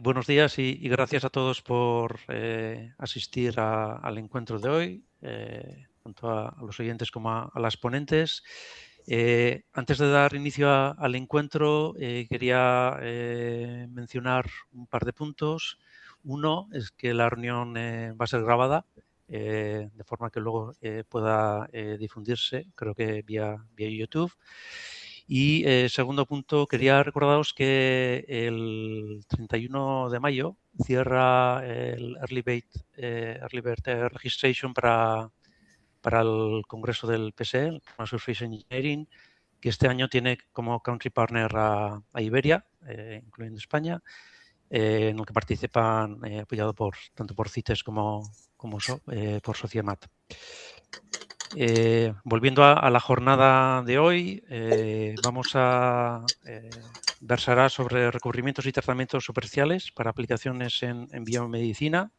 Buenos días y gracias a todos por asistir al encuentro de hoy, tanto a los oyentes como a las ponentes. Antes de dar inicio al encuentro, quería mencionar un par de puntos. Uno es que la reunión va a ser grabada, de forma que luego pueda difundirse, creo que vía YouTube. Y segundo punto, quería recordaros que el 31 de mayo cierra el Early Bird Registration para el Congreso del PSE, el Surface Engineering, que este año tiene como country partner a Iberia, incluyendo España, en el que participan apoyado tanto por CITES como por Sociemat. Volviendo a la jornada de hoy, vamos a versará sobre recubrimientos y tratamientos superficiales para aplicaciones en biomedicina.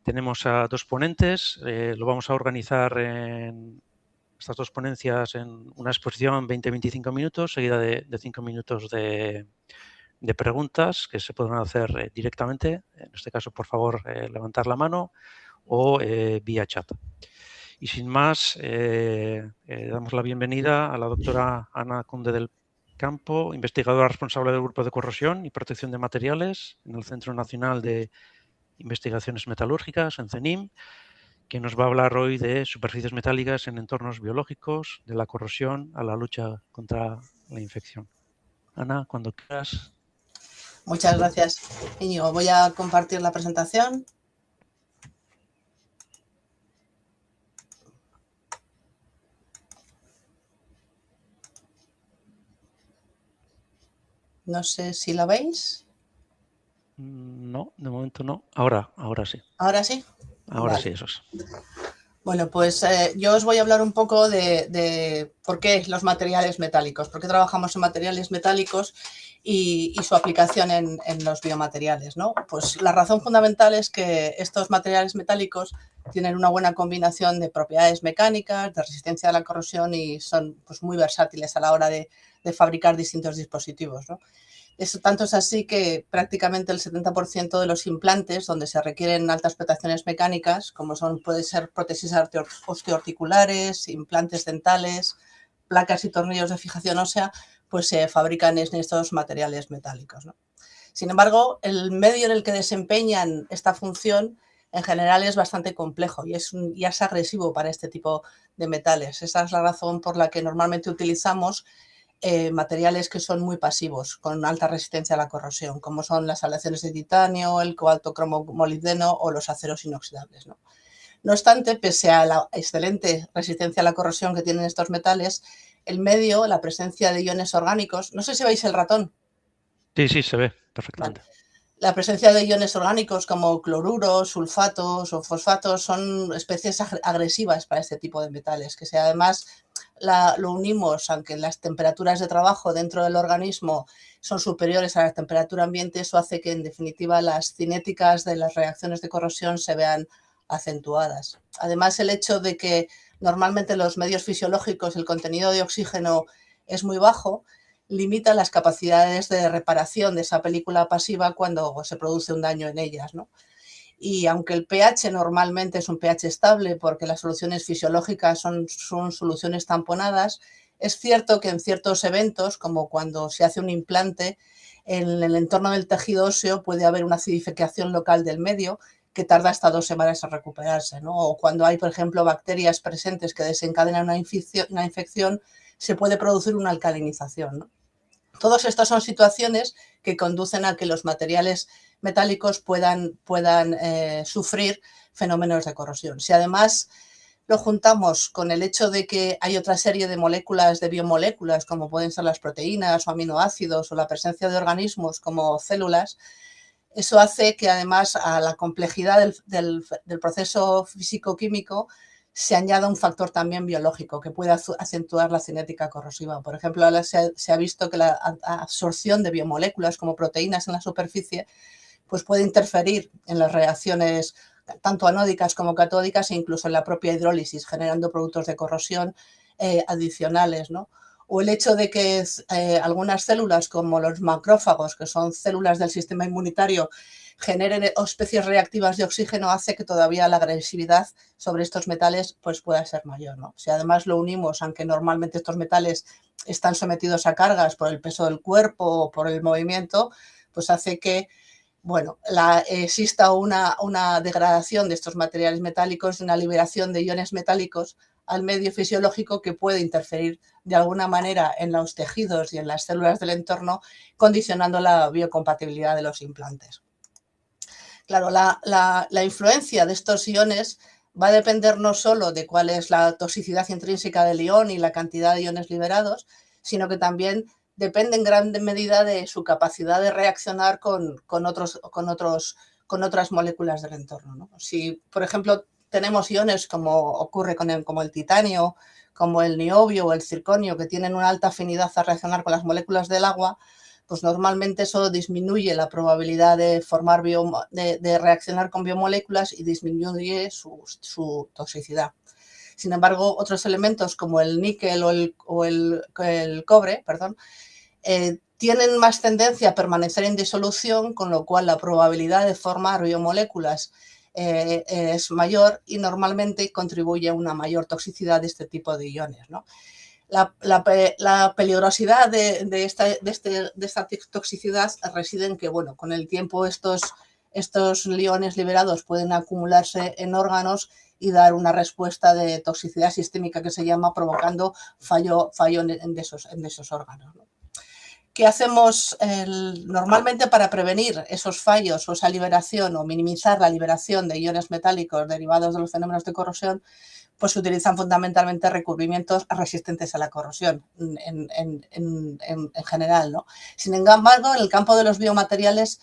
Tenemos a dos ponentes, lo vamos a organizar en estas dos ponencias en una exposición 20-25 minutos, seguida de 5 minutos de preguntas que se pueden hacer directamente. En este caso, por favor, levantar la mano o vía chat. Y sin más, damos la bienvenida a la doctora Ana Conde del Campo, investigadora responsable del Grupo de Corrosión y Protección de Materiales en el Centro Nacional de Investigaciones Metalúrgicas, en CENIM, que nos va a hablar hoy de superficies metálicas en entornos biológicos, de la corrosión a la lucha contra la infección. Ana, cuando quieras. Muchas gracias, Íñigo. Voy a compartir la presentación. No sé si la veis. No, de momento no. Ahora sí. ¿Ahora sí? Ahora Vale. sí, eso es. Bueno, pues yo os voy a hablar un poco de por qué los materiales metálicos, por qué trabajamos en materiales metálicos y su aplicación en los biomateriales, ¿no? Pues la razón fundamental es que estos materiales metálicos tienen una buena combinación de propiedades mecánicas, de resistencia a la corrosión y son pues, muy versátiles a la hora de fabricar distintos dispositivos, ¿no? Eso tanto es así que prácticamente el 70% de los implantes donde se requieren altas protecciones mecánicas, como puede ser prótesis osteoarticulares, implantes dentales, placas y tornillos de fijación ósea, pues se fabrican en estos materiales metálicos, ¿no? Sin embargo, el medio en el que desempeñan esta función en general es bastante complejo y es agresivo para este tipo de metales. Esa es la razón por la que normalmente utilizamos materiales que son muy pasivos, con alta resistencia a la corrosión, como son las aleaciones de titanio, el cobalto cromo molibdeno o los aceros inoxidables, ¿no? No obstante, pese a la excelente resistencia a la corrosión que tienen estos metales, el medio, la presencia de iones orgánicos, no sé si veis el ratón. Sí, se ve perfectamente. Vale. La presencia de iones orgánicos como cloruros, sulfatos o fosfatos son especies agresivas para este tipo de metales, que si además lo unimos, aunque las temperaturas de trabajo dentro del organismo son superiores a la temperatura ambiente, eso hace que en definitiva las cinéticas de las reacciones de corrosión se vean acentuadas. Además, el hecho de que normalmente en los medios fisiológicos el contenido de oxígeno es muy bajo, limita las capacidades de reparación de esa película pasiva cuando se produce un daño en ellas, ¿no? Y aunque el pH normalmente es un pH estable porque las soluciones fisiológicas son soluciones tamponadas, es cierto que en ciertos eventos, como cuando se hace un implante, en el entorno del tejido óseo puede haber una acidificación local del medio que tarda hasta 2 semanas en recuperarse, ¿no? O cuando hay, por ejemplo, bacterias presentes que desencadenan una infección, se puede producir una alcalinización, ¿no? Todas estas son situaciones que conducen a que los materiales metálicos puedan sufrir fenómenos de corrosión. Si además lo juntamos con el hecho de que hay otra serie de moléculas, de biomoléculas, como pueden ser las proteínas o aminoácidos o la presencia de organismos como células, eso hace que además a la complejidad del proceso físico-químico se añada un factor también biológico que puede acentuar la cinética corrosiva. Por ejemplo, ahora se ha visto que la absorción de biomoléculas como proteínas en la superficie pues puede interferir en las reacciones tanto anódicas como catódicas e incluso en la propia hidrólisis, generando productos de corrosión adicionales, ¿no? o el hecho de que algunas células, como los macrófagos, que son células del sistema inmunitario, generen especies reactivas de oxígeno, hace que todavía la agresividad sobre estos metales pues pueda ser mayor, ¿no? Si además lo unimos, aunque normalmente estos metales están sometidos a cargas por el peso del cuerpo o por el movimiento, pues hace que bueno, exista una degradación de estos materiales metálicos, una liberación de iones metálicos al medio fisiológico que puede interferir de alguna manera en los tejidos y en las células del entorno, condicionando la biocompatibilidad de los implantes. Claro, la influencia de estos iones va a depender no solo de cuál es la toxicidad intrínseca del ion y la cantidad de iones liberados, sino que también depende en gran medida de su capacidad de reaccionar con otras moléculas del entorno, ¿no? Si, por ejemplo, tenemos iones como ocurre como el titanio, como el niobio o el circonio, que tienen una alta afinidad a reaccionar con las moléculas del agua, pues normalmente eso disminuye la probabilidad de de reaccionar con biomoléculas y disminuye su toxicidad. Sin embargo, otros elementos como el níquel o el cobre, tienen más tendencia a permanecer en disolución, con lo cual la probabilidad de formar biomoléculas es mayor y normalmente contribuye a una mayor toxicidad de este tipo de iones, ¿no? La peligrosidad de esta toxicidad reside en que, bueno, con el tiempo estos iones liberados pueden acumularse en órganos y dar una respuesta de toxicidad sistémica que se llama, provocando fallo de esos órganos, ¿no? ¿Qué hacemos normalmente para prevenir esos fallos o esa liberación o minimizar la liberación de iones metálicos derivados de los fenómenos de corrosión? Pues se utilizan fundamentalmente recubrimientos resistentes a la corrosión en general, ¿no? Sin embargo, en el campo de los biomateriales,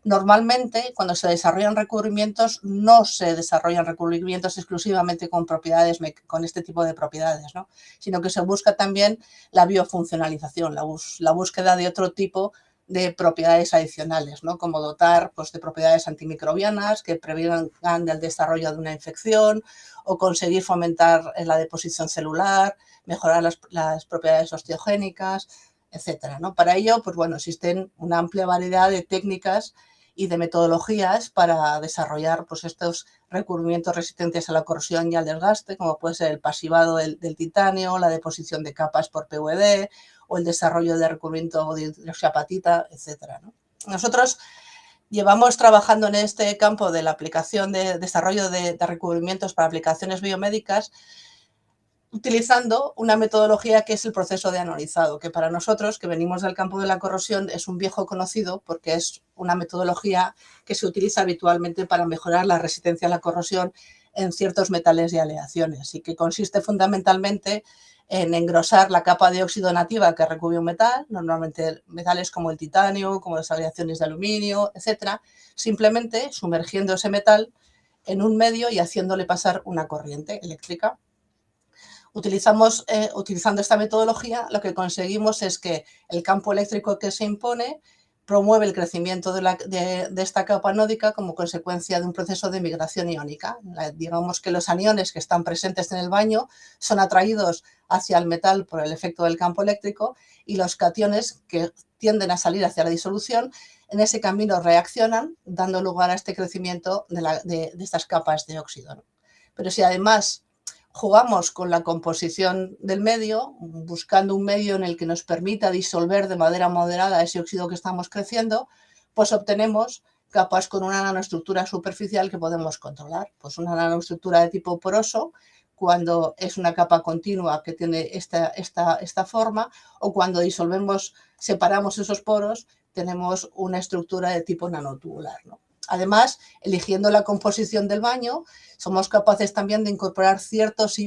normalmente cuando se desarrollan recubrimientos, no se desarrollan recubrimientos exclusivamente con este tipo de propiedades, ¿no? Sino que se busca también la biofuncionalización, la búsqueda de otro tipo de propiedades adicionales, ¿no? Como dotar pues, de propiedades antimicrobianas que prevengan el desarrollo de una infección, o conseguir fomentar la deposición celular, mejorar las propiedades osteogénicas, etcétera, ¿no? Para ello, pues bueno, existen una amplia variedad de técnicas y de metodologías para desarrollar pues, estos recubrimientos resistentes a la corrosión y al desgaste, como puede ser el pasivado del titanio, la deposición de capas por PVD o el desarrollo de recubrimiento de hidroxiapatita, etcétera, ¿no? Nosotros llevamos trabajando en este campo de la aplicación de desarrollo de recubrimientos para aplicaciones biomédicas, utilizando una metodología que es el proceso de anodizado, que para nosotros, que venimos del campo de la corrosión, es un viejo conocido porque es una metodología que se utiliza habitualmente para mejorar la resistencia a la corrosión en ciertos metales y aleaciones, y que consiste fundamentalmente en engrosar la capa de óxido nativa que recubre un metal, normalmente metales como el titanio, como las aleaciones de aluminio, etcétera, simplemente sumergiendo ese metal en un medio y haciéndole pasar una corriente eléctrica. Utilizando esta metodología, lo que conseguimos es que el campo eléctrico que se impone promueve el crecimiento de esta capa anódica como consecuencia de un proceso de migración iónica. Digamos que los aniones que están presentes en el baño son atraídos hacia el metal por el efecto del campo eléctrico, y los cationes, que tienden a salir hacia la disolución, en ese camino reaccionan, dando lugar a este crecimiento de estas capas de óxido, ¿no? Pero si además jugamos con la composición del medio, buscando un medio en el que nos permita disolver de manera moderada ese óxido que estamos creciendo, pues obtenemos capas con una nanoestructura superficial que podemos controlar. Pues una nanoestructura de tipo poroso, cuando es una capa continua que tiene esta forma, o cuando separamos esos poros, tenemos una estructura de tipo nanotubular, ¿no? Además, eligiendo la composición del baño, somos capaces también de incorporar ciertos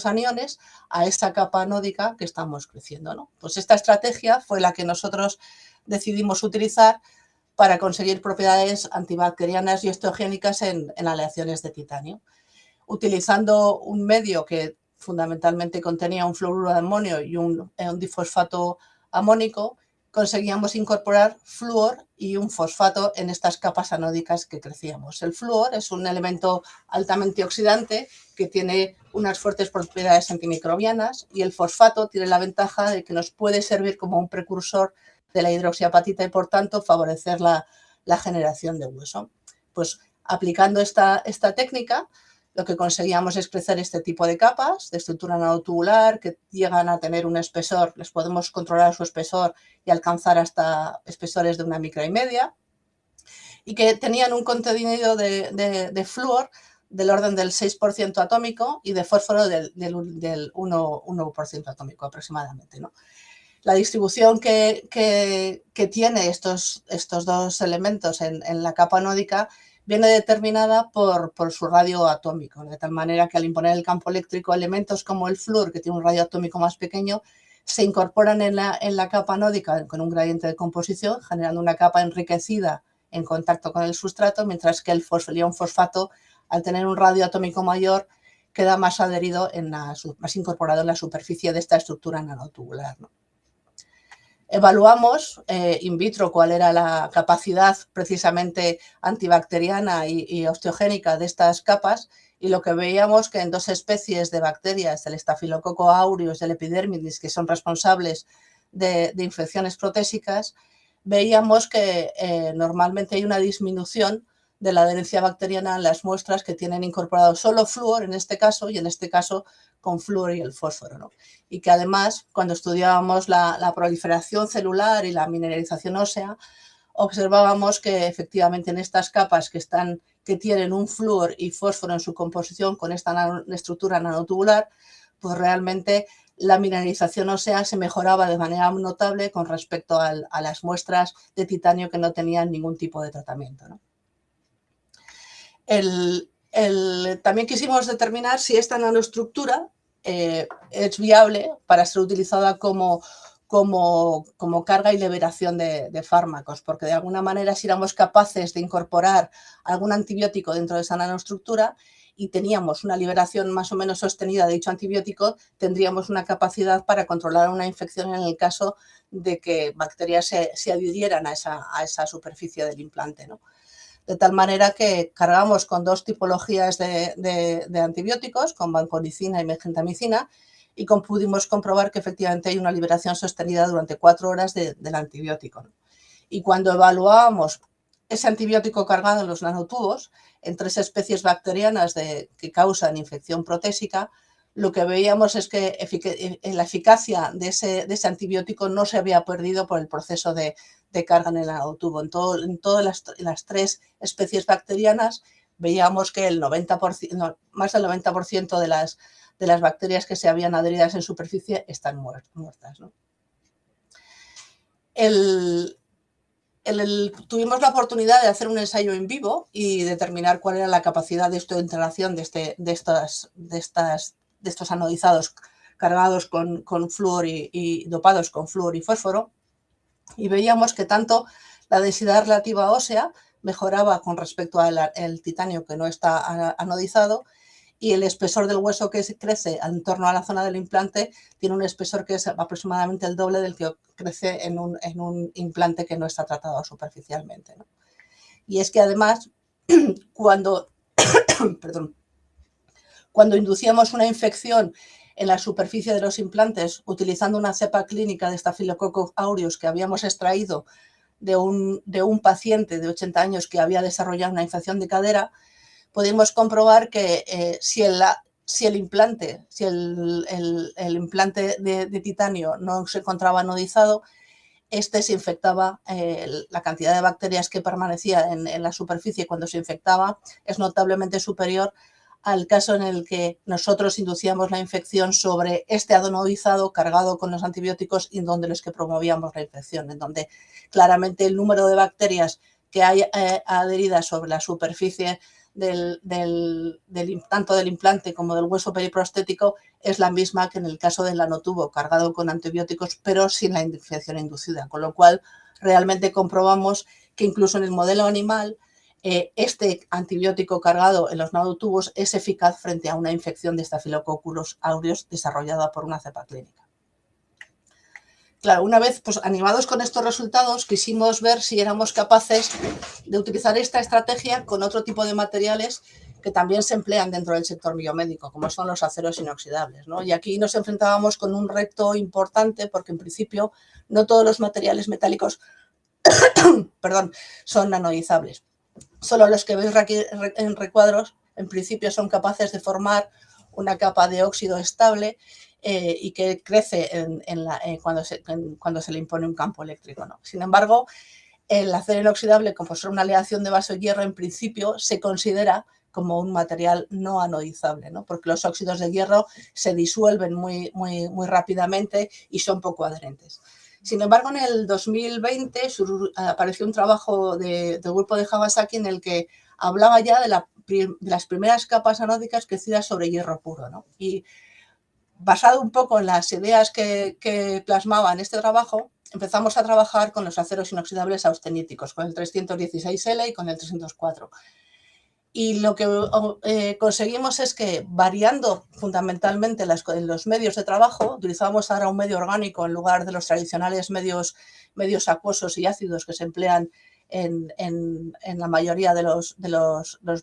aniones a esa capa anódica que estamos creciendo, ¿no? Pues esta estrategia fue la que nosotros decidimos utilizar para conseguir propiedades antibacterianas y osteogénicas en aleaciones de titanio. Utilizando un medio que fundamentalmente contenía un fluoruro de amonio y un difosfato amónico, conseguíamos incorporar flúor y un fosfato en estas capas anódicas que crecíamos. El flúor es un elemento altamente oxidante que tiene unas fuertes propiedades antimicrobianas, y el fosfato tiene la ventaja de que nos puede servir como un precursor de la hidroxiapatita y, por tanto, favorecer la generación de hueso. Pues aplicando esta técnica, lo que conseguíamos es crecer este tipo de capas de estructura nanotubular que llegan a tener un espesor, les podemos controlar su espesor y alcanzar hasta espesores de 1,5 micras, y que tenían un contenido de flúor del orden del 6% atómico y de fósforo del 1% atómico aproximadamente, ¿no? La distribución que tiene estos dos elementos en la capa anódica viene determinada por su radio atómico, de tal manera que al imponer el campo eléctrico, elementos como el flúor, que tiene un radio atómico más pequeño, se incorporan en la capa anódica con un gradiente de composición, generando una capa enriquecida en contacto con el sustrato, mientras que el ion fosfato, al tener un radio atómico mayor, queda más adherido, más incorporado en la superficie de esta estructura nanotubular, ¿no? Evaluamos in vitro cuál era la capacidad precisamente antibacteriana y osteogénica de estas capas, y lo que veíamos que en 2 especies de bacterias, el Staphylococcus aureus y el Epidermidis, que son responsables de infecciones protésicas, veíamos que normalmente hay una disminución de la adherencia bacteriana en las muestras que tienen incorporado solo flúor en este caso, y en este caso con flúor y el fósforo, ¿no? Y que además, cuando estudiábamos la proliferación celular y la mineralización ósea, observábamos que efectivamente en estas capas que tienen un flúor y fósforo en su composición con esta estructura nanotubular, pues realmente la mineralización ósea se mejoraba de manera notable con respecto a las muestras de titanio que no tenían ningún tipo de tratamiento, ¿no? También quisimos determinar si esta nanoestructura es viable para ser utilizada como carga y liberación de fármacos, porque de alguna manera, si éramos capaces de incorporar algún antibiótico dentro de esa nanoestructura y teníamos una liberación más o menos sostenida de dicho antibiótico, tendríamos una capacidad para controlar una infección en el caso de que bacterias se adhirieran a esa superficie del implante, ¿no? De tal manera que cargamos con 2 tipologías de antibióticos, con vanconicina y megentamicina, y pudimos comprobar que efectivamente hay una liberación sostenida durante 4 horas del antibiótico, ¿no? Y cuando evaluábamos ese antibiótico cargado en los nanotubos en 3 especies bacterianas que causan infección protésica, lo que veíamos es que la eficacia de ese antibiótico no se había perdido por el proceso de carga en el nanotubo. En todas las 3 especies bacterianas veíamos que más del 90% de las bacterias que se habían adheridas en superficie están muertas, ¿no? Tuvimos la oportunidad de hacer un ensayo en vivo y determinar cuál era la capacidad de integración de estos anodizados cargados con flúor y dopados con flúor y fósforo, y veíamos que tanto la densidad relativa ósea mejoraba con respecto al titanio que no está anodizado, y el espesor del hueso que crece en torno a la zona del implante tiene un espesor que es aproximadamente el doble del que crece en un implante que no está tratado superficialmente, ¿no? Y es que además, cuando inducíamos una infección en la superficie de los implantes utilizando una cepa clínica de Staphylococcus aureus que habíamos extraído de un paciente de 80 años que había desarrollado una infección de cadera, pudimos comprobar que si el implante de titanio no se encontraba anodizado, se infectaba, la cantidad de bacterias que permanecía en la superficie cuando se infectaba es notablemente superior al caso en el que nosotros inducíamos la infección sobre este anodizado cargado con los antibióticos y donde los que promovíamos la infección, en donde claramente el número de bacterias que hay adheridas sobre la superficie tanto del implante como del hueso periprostético es la misma que en el caso del nanotubo cargado con antibióticos, pero sin la infección inducida, con lo cual realmente comprobamos que incluso en el modelo animal este antibiótico cargado en los nanotubos es eficaz frente a una infección de Staphylococcus aureus desarrollada por una cepa clínica. Claro, una vez pues, animados con estos resultados, quisimos ver si éramos capaces de utilizar esta estrategia con otro tipo de materiales que también se emplean dentro del sector biomédico, como son los aceros inoxidables, ¿no? Y aquí nos enfrentábamos con un reto importante porque, en principio, no todos los materiales metálicos son nanoizables. Solo los que veis aquí en recuadros, en principio, son capaces de formar una capa de óxido estable y que crece cuando se le impone un campo eléctrico, ¿no? Sin embargo, el acero inoxidable, como es una aleación de vaso hierro, en principio se considera como un material no anodizable, ¿no? Porque los óxidos de hierro se disuelven muy rápidamente y son poco adherentes. Sin embargo, en el 2020 apareció un trabajo del grupo de Kawasaki en el que hablaba ya de las primeras capas anódicas crecidas sobre hierro puro, ¿no? Y basado un poco en las ideas que plasmaba en este trabajo, empezamos a trabajar con los aceros inoxidables austeníticos, con el 316L y con el 304. Y lo que conseguimos es que, variando fundamentalmente los medios de trabajo, utilizábamos ahora un medio orgánico en lugar de los tradicionales medios acuosos y ácidos que se emplean en la mayoría de los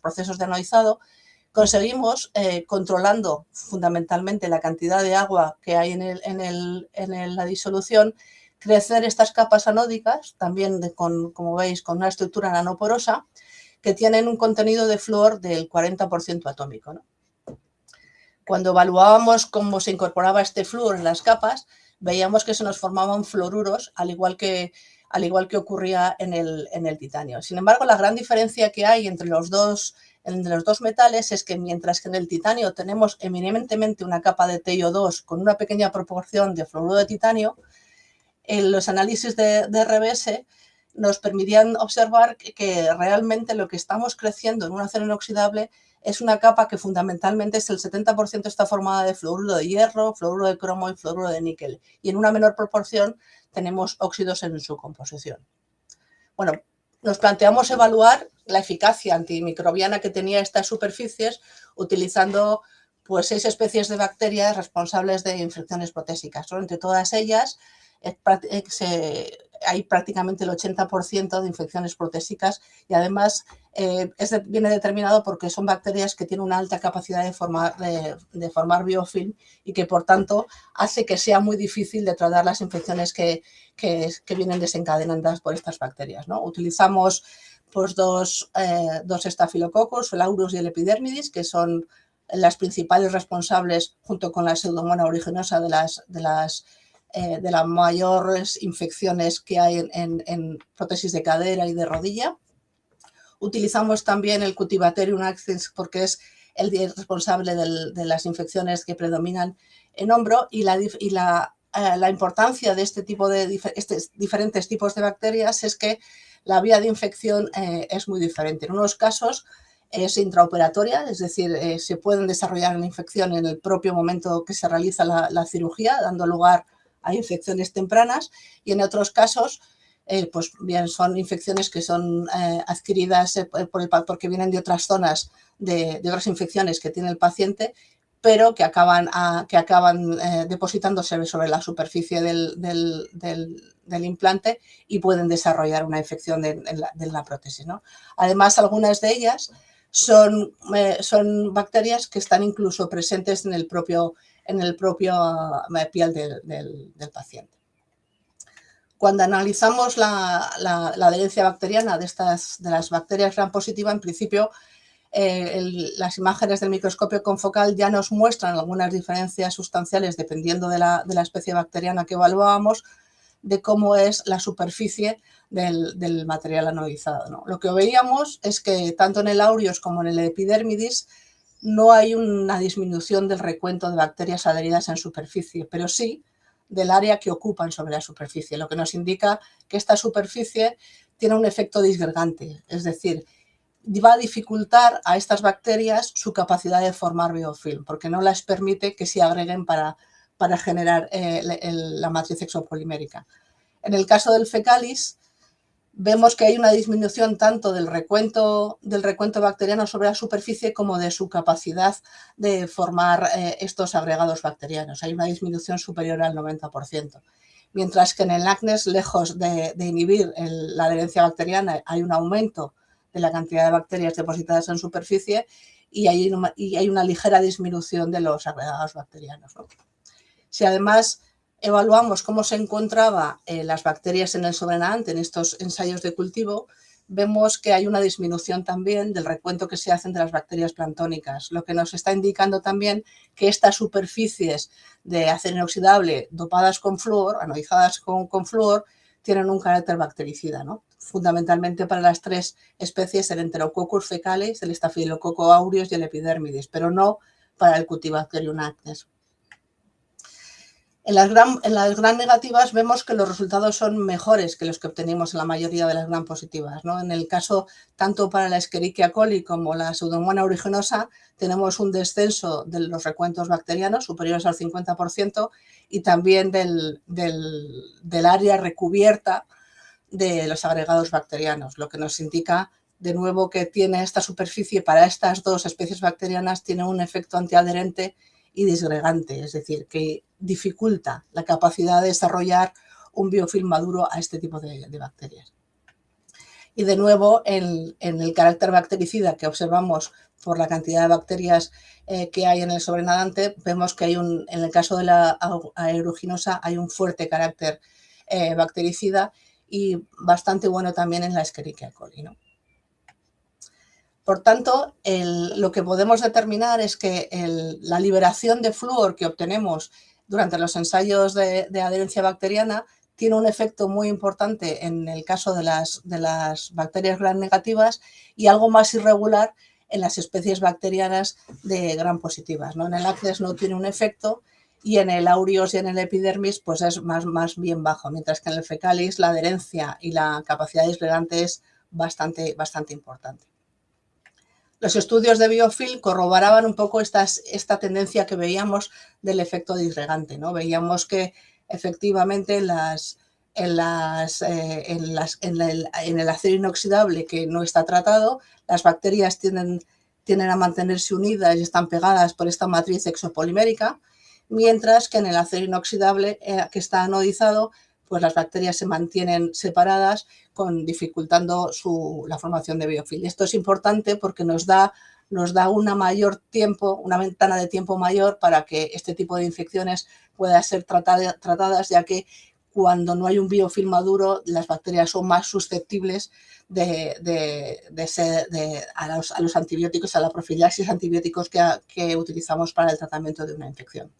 procesos de anodizado, conseguimos, controlando fundamentalmente la cantidad de agua que hay en la disolución, crecer estas capas anódicas, también como veis, con una estructura nanoporosa, que tienen un contenido de flúor del 40% atómico, ¿no? Cuando evaluábamos cómo se incorporaba este flúor en las capas, veíamos que se nos formaban fluoruros, al igual que ocurría en el titanio. Sin embargo, la gran diferencia que hay entre los dos metales es que, mientras que en el titanio tenemos eminentemente una capa de TiO2 con una pequeña proporción de fluoruro de titanio, en los análisis de RBS nos permitían observar que realmente lo que estamos creciendo en un acero inoxidable es una capa que fundamentalmente es el 70% está formada de fluoruro de hierro, fluoruro de cromo y fluoruro de níquel. Y en una menor proporción tenemos óxidos en su composición. Bueno, nos planteamos evaluar la eficacia antimicrobiana que tenía estas superficies utilizando pues 6 especies de bacterias responsables de infecciones protésicas, ¿no? Entre todas ellas hay prácticamente el 80% de infecciones protésicas y además viene determinado porque son bacterias que tienen una alta capacidad de formar biofilm y que, por tanto, hace que sea muy difícil de tratar las infecciones que vienen desencadenadas por estas bacterias, ¿no? Utilizamos pues, dos estafilococos, Phalaurus y el Epidermidis, que son las principales responsables, junto con la Pseudomonas aeruginosa, de las mayores infecciones que hay en prótesis de cadera y de rodilla. Utilizamos también el Cutibacterium accens porque es el responsable de las infecciones que predominan en hombro, y la importancia de este tipo de diferentes tipos de bacterias es que la vía de infección es muy diferente. En unos casos es intraoperatoria, es decir, se pueden desarrollar una infección en el propio momento que se realiza la cirugía, dando lugar a infecciones tempranas, y en otros casos pues bien son infecciones que son adquiridas porque vienen de otras zonas de otras infecciones que tiene el paciente, pero que acaban depositándose sobre la superficie del implante y pueden desarrollar una infección de la prótesis, ¿no? Además, algunas de ellas son bacterias que están incluso presentes en el propio piel del paciente. Cuando analizamos la adherencia bacteriana de las bacterias gram positiva, en principio las imágenes del microscopio confocal ya nos muestran algunas diferencias sustanciales dependiendo de la especie bacteriana que evaluábamos, de cómo es la superficie del material anodizado, ¿no? Lo que veíamos es que tanto en el aureus como en el epidermidis no hay una disminución del recuento de bacterias adheridas en superficie, pero sí del área que ocupan sobre la superficie, lo que nos indica que esta superficie tiene un efecto disgregante, es decir, va a dificultar a estas bacterias su capacidad de formar biofilm, porque no les permite que se agreguen para generar la matriz exopolimérica. En el caso del fecalis, vemos que hay una disminución tanto del recuento bacteriano sobre la superficie como de su capacidad de formar estos agregados bacterianos. Hay una disminución superior al 90%. mientras que en el acné, lejos de inhibir la adherencia bacteriana, hay un aumento de la cantidad de bacterias depositadas en superficie y hay una ligera disminución de los agregados bacterianos, ¿no? Si además evaluamos cómo se encontraban las bacterias en el sobrenadante en estos ensayos de cultivo, vemos que hay una disminución también del recuento que se hacen de las bacterias planctónicas, lo que nos está indicando también que estas superficies de acero inoxidable dopadas con flúor, anodizadas con flúor, tienen un carácter bactericida, ¿no? Fundamentalmente para las 3 especies, el Enterococcus fecalis, el Staphylococcus aureus y el Epidermidis, pero no para el Cutibacterium acnes. En las gram negativas vemos que los resultados son mejores que los que obtenemos en la mayoría de las gram positivas, ¿no? En el caso, tanto para la Escherichia coli como la Pseudomonas aeruginosa, tenemos un descenso de los recuentos bacterianos superiores al 50% y también del área recubierta de los agregados bacterianos, lo que nos indica de nuevo que tiene esta superficie para estas 2 especies bacterianas tiene un efecto antiadherente y disgregante, es decir, que dificulta la capacidad de desarrollar un biofilm maduro a este tipo de bacterias. Y de nuevo, en el carácter bactericida que observamos por la cantidad de bacterias que hay en el sobrenadante, vemos que en el caso de la aeruginosa hay un fuerte carácter bactericida y bastante bueno también en la Escherichia coli, ¿no? Por tanto, lo que podemos determinar es que la liberación de flúor que obtenemos durante los ensayos de adherencia bacteriana tiene un efecto muy importante en el caso de las bacterias gram negativas y algo más irregular en las especies bacterianas de gram positivas, ¿no? En el acnes no tiene un efecto y en el aureus y en el epidermis pues es más bien bajo, mientras que en el fecalis la adherencia y la capacidad disgregante es bastante importante. Los estudios de biofilm corroboraban un poco esta tendencia que veíamos del efecto disgregante, ¿no? Veíamos que efectivamente en el acero inoxidable que no está tratado, las bacterias tienden a mantenerse unidas y están pegadas por esta matriz exopolimérica, mientras que en el acero inoxidable que está anodizado, pues las bacterias se mantienen separadas, dificultando la formación de biofilm. Esto es importante porque nos da una ventana de tiempo mayor para que este tipo de infecciones puedan ser tratadas, ya que cuando no hay un biofilm maduro, las bacterias son más susceptibles a los antibióticos, a la profilaxis antibióticos que utilizamos para el tratamiento de una infección.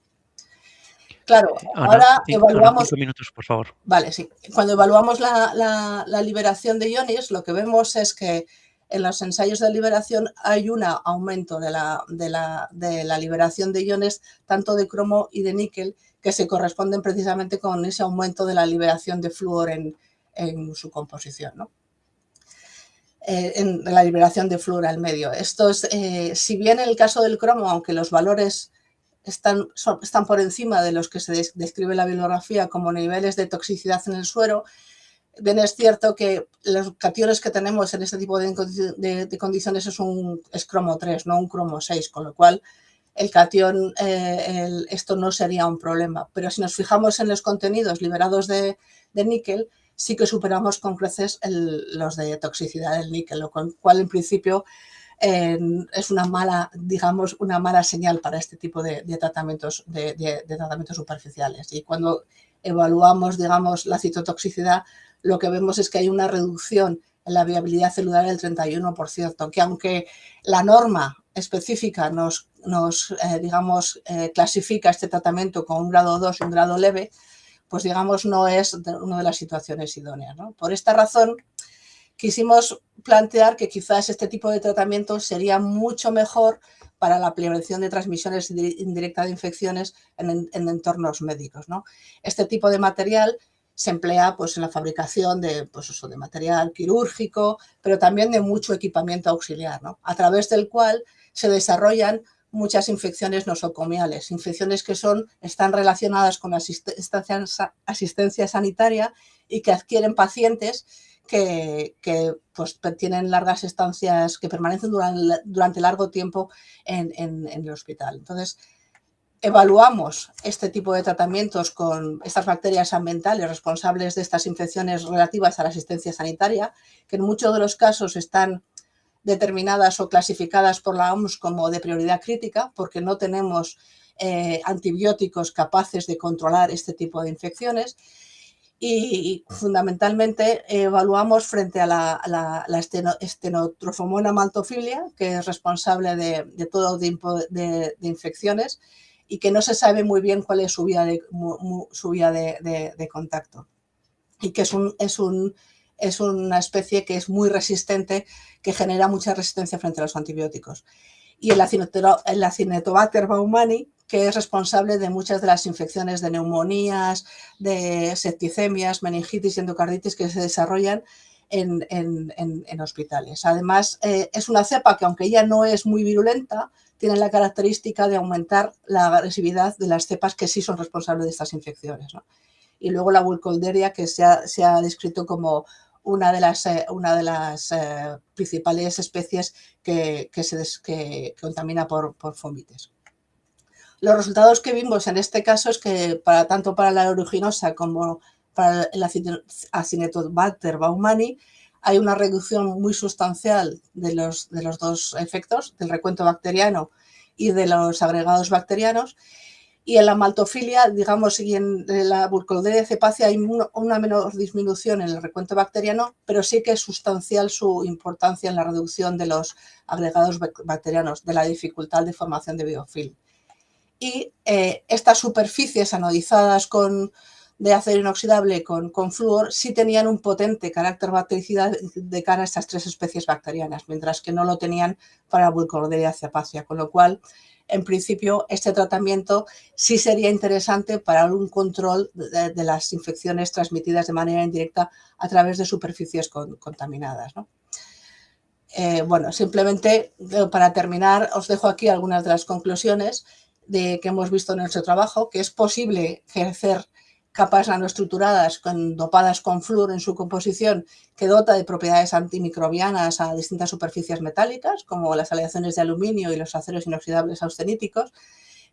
Claro, Ana, ahora evaluamos... 5 minutos, por favor. Vale, sí. Cuando evaluamos la liberación de iones, lo que vemos es que en los ensayos de liberación hay un aumento de la liberación de iones, tanto de cromo y de níquel, que se corresponden precisamente con ese aumento de la liberación de flúor en su composición, ¿no? En la liberación de flúor al medio. Esto es, si bien en el caso del cromo, aunque los valores están por encima de los que se describe en la bibliografía como niveles de toxicidad en el suero, bien es cierto que los cationes que tenemos en este tipo de condiciones es cromo 3, no un cromo 6, con lo cual el catión, esto no sería un problema. Pero si nos fijamos en los contenidos liberados de níquel, sí que superamos con creces los de toxicidad del níquel, lo cual en principio es una mala señal para este tipo de tratamientos superficiales. Y cuando evaluamos, digamos, la citotoxicidad, lo que vemos es que hay una reducción en la viabilidad celular del 31%, que aunque la norma específica nos clasifica este tratamiento con un grado 2 y un grado leve, pues digamos no es una de las situaciones idóneas, ¿no? Por esta razón, quisimos plantear que quizás este tipo de tratamiento sería mucho mejor para la prevención de transmisiones indirectas de infecciones en entornos médicos, ¿no? Este tipo de material se emplea pues, en la fabricación de material quirúrgico, pero también de mucho equipamiento auxiliar, ¿no? A través del cual se desarrollan muchas infecciones nosocomiales, infecciones que están relacionadas con asistencia sanitaria y que adquieren pacientes que pues, tienen largas estancias, que permanecen durante largo tiempo en el hospital. Entonces, evaluamos este tipo de tratamientos con estas bacterias ambientales responsables de estas infecciones relativas a la asistencia sanitaria, que en muchos de los casos están determinadas o clasificadas por la OMS como de prioridad crítica, porque no tenemos antibióticos capaces de controlar este tipo de infecciones. Y fundamentalmente evaluamos frente a la Stenotrophomonas maltophilia, que es responsable de todo tipo de infecciones y que no se sabe muy bien cuál es su vía de contacto. Y que es una especie que es muy resistente, que genera mucha resistencia frente a los antibióticos. Y el Acinetobacter baumannii, que es responsable de muchas de las infecciones de neumonías, de septicemias, meningitis y endocarditis que se desarrollan en hospitales. Además, es una cepa que, aunque ella no es muy virulenta, tiene la característica de aumentar la agresividad de las cepas que sí son responsables de estas infecciones, ¿no? Y luego la Burkholderia, que se ha descrito como una de las principales especies que contamina por fomites. Los resultados que vimos en este caso es que tanto para la aeruginosa como para el Acinetobacter baumannii hay una reducción muy sustancial de los dos efectos, del recuento bacteriano y de los agregados bacterianos. Y en la maltofilia, digamos, y en la Burkholderia cepacia hay una menor disminución en el recuento bacteriano, pero sí que es sustancial su importancia en la reducción de los agregados bacterianos, de la dificultad de formación de biofilm. Y estas superficies anodizadas de acero inoxidable con flúor sí tenían un potente carácter bactericida de cara a estas tres especies bacterianas, mientras que no lo tenían para Burkholderia cepacia, con lo cual, en principio, este tratamiento sí sería interesante para un control de las infecciones transmitidas de manera indirecta a través de superficies contaminadas, ¿no? Bueno, simplemente para terminar, os dejo aquí algunas de las conclusiones que hemos visto en nuestro trabajo, que es posible ejercer capas nanoestructuradas dopadas con flúor en su composición, que dota de propiedades antimicrobianas a distintas superficies metálicas, como las aleaciones de aluminio y los aceros inoxidables austeníticos,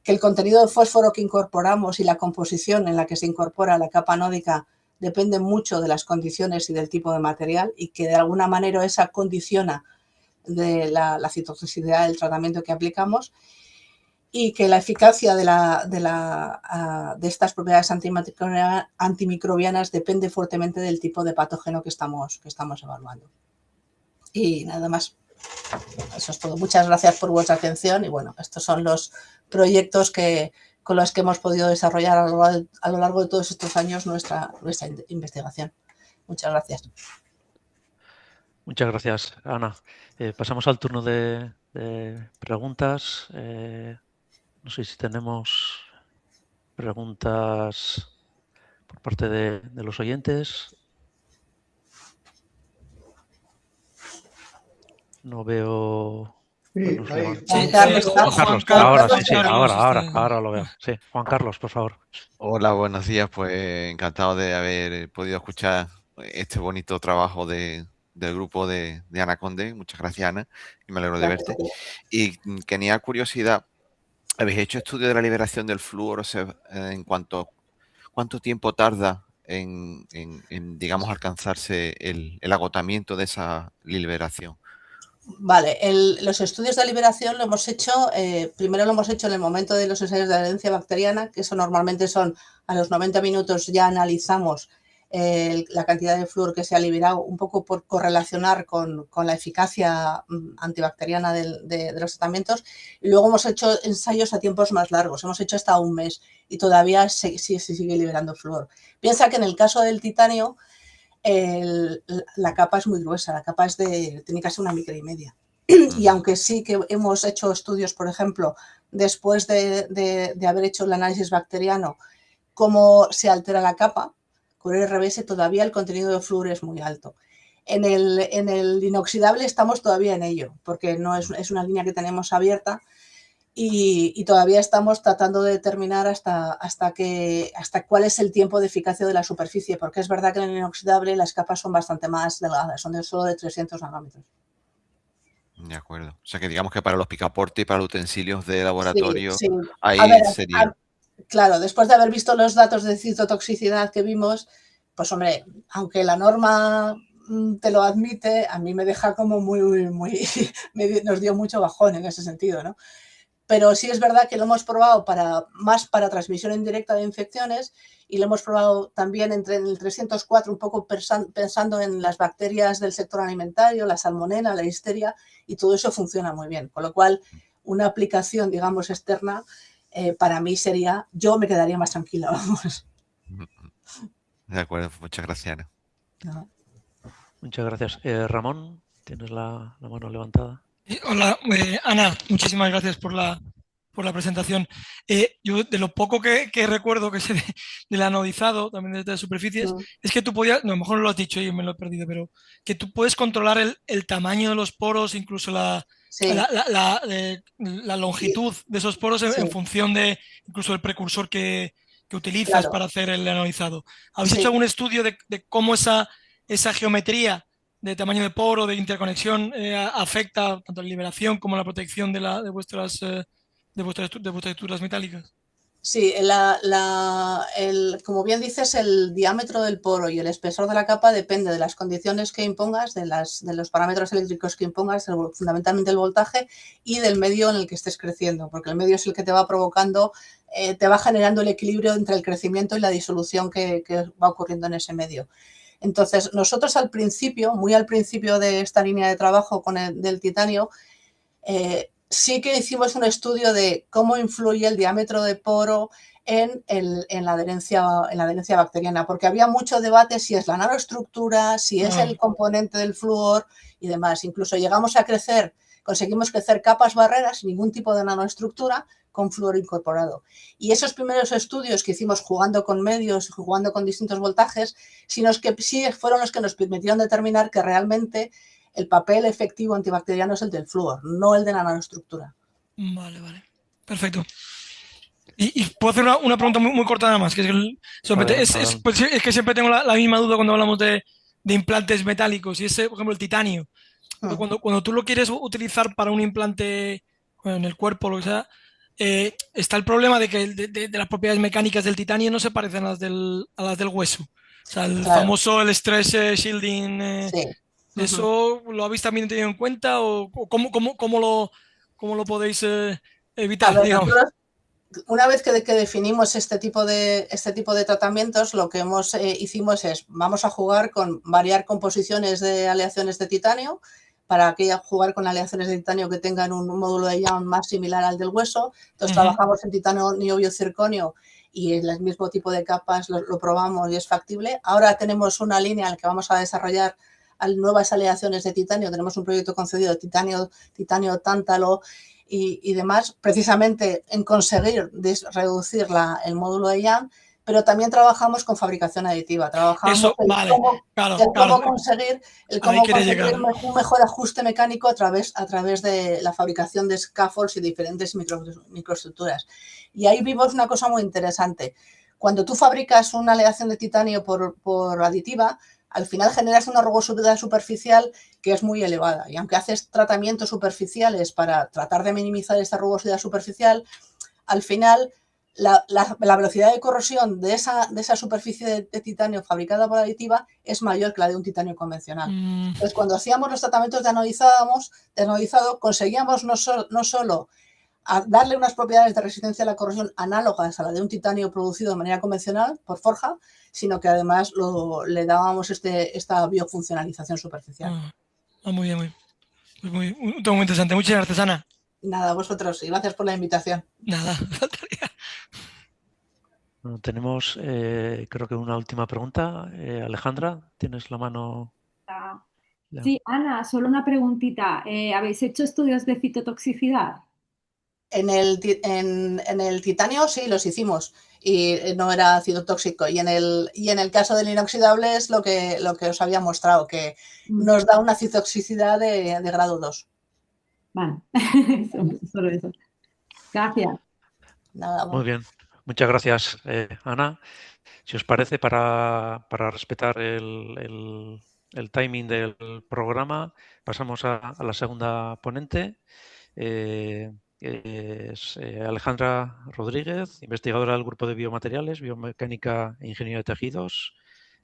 que el contenido de fósforo que incorporamos y la composición en la que se incorpora la capa anódica depende mucho de las condiciones y del tipo de material, y que de alguna manera esa condiciona de la citotoxicidad del tratamiento que aplicamos, y que la eficacia de estas propiedades antimicrobianas depende fuertemente del tipo de patógeno que estamos evaluando. Y nada más. Eso es todo. Muchas gracias por vuestra atención y bueno, estos son los proyectos con los que hemos podido desarrollar a lo largo de todos estos años nuestra investigación. Muchas gracias. Muchas gracias, Ana. Pasamos al turno de preguntas. No sé si tenemos preguntas por parte de los oyentes. No veo. Sí, Juan Carlos, ahora sí, ahora lo veo. Sí, Juan Carlos, por favor. Hola, buenos días. Pues encantado de haber podido escuchar este bonito trabajo del grupo de Ana Conde. Muchas gracias, Ana, y me alegro de verte. Y tenía curiosidad, ¿habéis hecho estudio de la liberación del flúor? O sea, en cuanto ¿cuánto tiempo tarda en digamos, alcanzarse el agotamiento de esa liberación? Vale, los estudios de liberación lo hemos hecho, primero lo hemos hecho en el momento de los ensayos de adherencia bacteriana, que eso normalmente son a los 90 minutos ya analizamos la cantidad de flúor que se ha liberado, un poco por correlacionar con la eficacia antibacteriana de los tratamientos, y luego hemos hecho ensayos a tiempos más largos, hemos hecho hasta un mes y todavía se sigue liberando flúor. Piensa que en el caso del titanio, la capa es muy gruesa, la capa tiene casi 1,5 micras. Y aunque sí que hemos hecho estudios, por ejemplo, después de haber hecho el análisis bacteriano, cómo se altera la capa, con el RBS todavía el contenido de flúor es muy alto. En el inoxidable estamos todavía en ello, porque no es una línea que tenemos abierta, y todavía estamos tratando de determinar hasta cuál es el tiempo de eficacia de la superficie, porque es verdad que en el inoxidable las capas son bastante más delgadas, son solo de 300 nanómetros. De acuerdo. O sea que digamos que para los picaportes y para los utensilios de Sí, laboratorio, sí. A ver, ahí sería. claro, después de haber visto los datos de citotoxicidad que vimos, pues hombre, aunque la norma te lo admite, a mí me deja como muy, nos dio mucho bajón en ese sentido, ¿no? Pero sí es verdad que lo hemos probado más para transmisión indirecta de infecciones y lo hemos probado también en el 304, un poco pensando en las bacterias del sector alimentario, la salmonela, la listeria, y todo eso funciona muy bien. Con lo cual, una aplicación, digamos, externa, para mí sería, yo me quedaría más tranquila, vamos. De acuerdo, muchas gracias, Ana. No. Muchas gracias. Ramón, tienes la mano levantada. Hola, Ana, muchísimas gracias por la presentación. Yo de lo poco que recuerdo que sé del anodizado, también desde las superficies, es que tú podías, no, a lo mejor no lo has dicho y me lo he perdido, pero que tú puedes controlar el tamaño de los poros, incluso Sí, la longitud de esos poros sí, en función de incluso el precursor que utilizas claro, para hacer el anodizado. ¿Habéis hecho sí. algún estudio de cómo esa geometría de tamaño de poro, de interconexión, afecta tanto la liberación como la protección de vuestras estructuras metálicas? Sí, como bien dices, el diámetro del poro y el espesor de la capa depende de las condiciones que impongas, de los parámetros eléctricos que impongas, fundamentalmente el voltaje y del medio en el que estés creciendo, porque el medio es el que te va provocando, te va generando el equilibrio entre el crecimiento y la disolución que va ocurriendo en ese medio. Entonces, nosotros al principio, muy al principio de esta línea de trabajo del titanio, sí que hicimos un estudio de cómo influye el diámetro de poro en la adherencia bacteriana, porque había mucho debate si es la nanoestructura, si es el componente del flúor y demás. Incluso conseguimos crecer capas barreras sin ningún tipo de nanoestructura con flúor incorporado. Y esos primeros estudios que hicimos jugando con medios, jugando con distintos voltajes, sí fueron los que nos permitieron determinar que realmente el papel efectivo antibacteriano es el del flúor, no el de la nanoestructura. Vale, vale. Perfecto. Y puedo hacer una pregunta muy corta nada más, que es que siempre tengo la misma duda cuando hablamos de implantes metálicos, y es, por ejemplo, el titanio. Cuando tú lo quieres utilizar para un implante en el cuerpo, lo que sea, está el problema de que de las propiedades mecánicas del titanio no se parecen a las del hueso. O sea, el Claro, famoso el stress shielding, sí. ¿eso lo habéis también tenido en cuenta o cómo lo podéis A evitar, ver, digamos? nosotros, una vez que definimos este tipo de tratamientos, lo que hicimos es, vamos a variar composiciones de aleaciones de titanio para jugar con aleaciones de titanio que tengan un módulo de Young más similar al del hueso. Entonces trabajamos en titanio niobio-circonio y el mismo tipo de capas lo probamos y es factible. Ahora tenemos una línea en la que vamos a desarrollar nuevas aleaciones de titanio. Tenemos un proyecto concedido de titanio tántalo y demás, precisamente en conseguir reducir el módulo de Young, pero también trabajamos con fabricación aditiva. Trabajamos Eso, vale, claro, claro, conseguir, ahí quería llegar. un mejor ajuste mecánico a través de la fabricación de scaffolds y diferentes microestructuras. Y ahí vimos una cosa muy interesante. Cuando tú fabricas una aleación de titanio por aditiva, al final generas una rugosidad superficial que es muy elevada. Y aunque haces tratamientos superficiales para tratar de minimizar esta rugosidad superficial, al final la velocidad de corrosión de esa superficie de titanio fabricada por aditiva es mayor que la de un titanio convencional. Entonces, cuando hacíamos los tratamientos de anodizado, conseguíamos no solo darle unas propiedades de resistencia a la corrosión análogas a la de un titanio producido de manera convencional por forja, sino que además le dábamos esta biofuncionalización superficial. Muy bien, pues muy interesante. Muchas gracias, Ana. Nada, vosotros, y gracias por la invitación. Nada, faltaría. Bueno, tenemos, creo que una última pregunta. Alejandra, ¿tienes la mano? Sí, Ana, solo una preguntita. ¿Habéis hecho estudios de citotoxicidad? En el titanio sí, los hicimos y no era citotóxico. Y en el caso del inoxidable es lo que os había mostrado, que nos da una citotoxicidad de grado 2. Vale, solo eso. Gracias. Nada, Muy bien. Muchas gracias, Ana. Si os parece, para respetar el timing del programa, pasamos a la segunda ponente. Es Alejandra Rodríguez, investigadora del Grupo de Biomateriales, Biomecánica e Ingeniería de Tejidos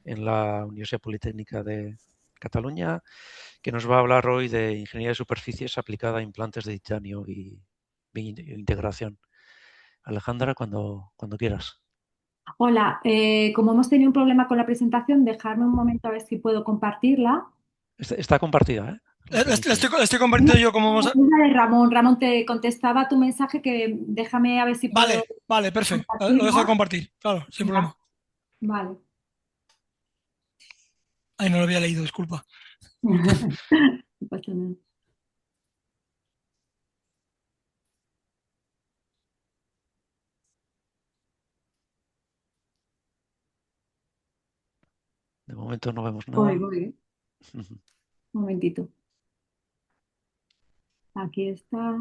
en la Universidad Politécnica de Cataluña, que nos va a hablar hoy de ingeniería de superficies aplicada a implantes de titanio y integración. Alejandra, cuando quieras. Hola, como hemos tenido un problema con la presentación, dejarme un momento a ver si puedo compartirla. Está compartida, ¿eh? La estoy compartiendo yo como vamos a... Una de Ramón. Ramón, te contestaba tu mensaje que déjame a ver si puedo Vale, perfecto. Lo dejo de compartirla. compartir, claro, sin problema. Vale. Ay, no lo había leído, disculpa. No pasa nada. De momento no vemos nada. Voy. Un momentito. Aquí está.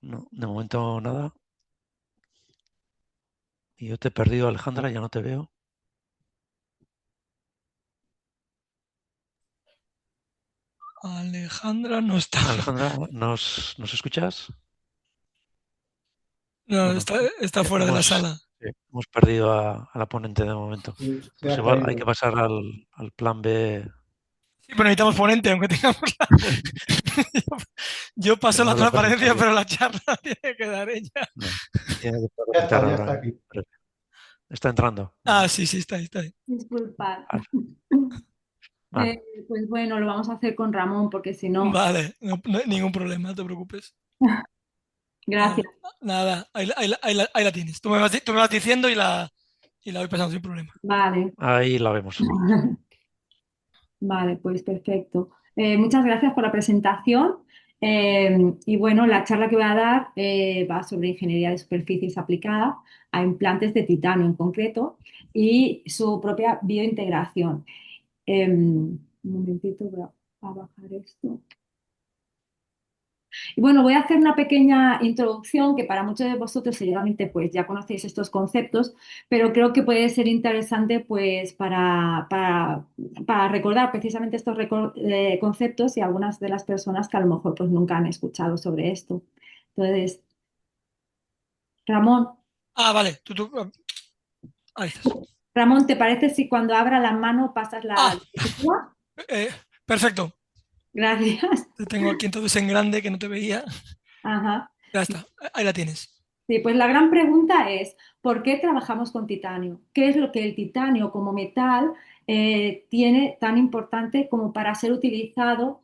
No, de momento nada. Y yo te he perdido, Alejandra, ya no te veo. Alejandra no está. Alejandra, ¿nos escuchas? No, Bueno, está fuera de la sala. Hemos perdido a la ponente de momento. Pues igual hay que pasar al plan B. Sí, pero necesitamos ponente, aunque tengamos la... Yo paso la transparencia, pero la charla tiene que dar ella. No, tiene que estar ya está aquí. Está entrando. Sí, está ahí. Disculpad. Vale. Pues bueno, lo vamos a hacer con Ramón, porque si no... Vale, no hay ningún problema, no te preocupes. Gracias. Nada, ahí la tienes. Tú me vas diciendo y la voy pasando sin problema. Vale. Ahí la vemos. Vale, pues perfecto. Muchas gracias por la presentación. Y bueno, la charla que voy a dar va sobre ingeniería de superficies aplicada a implantes de titanio en concreto y su propia biointegración. Un momentito, voy a bajar esto. Y bueno, voy a hacer una pequeña introducción que para muchos de vosotros seguramente pues ya conocéis estos conceptos, pero creo que puede ser interesante pues para recordar precisamente estos conceptos y algunas de las personas que a lo mejor pues nunca han escuchado sobre esto. Entonces, Ramón. Vale, ahí estás. Ramón, ¿te parece si cuando abra la mano pasas la diapositiva? Perfecto. Gracias. Te tengo aquí entonces en grande que no te veía. Ajá. Ya está, ahí la tienes. Sí, pues la gran pregunta es, ¿por qué trabajamos con titanio? ¿Qué es lo que el titanio como metal tiene tan importante como para ser utilizado,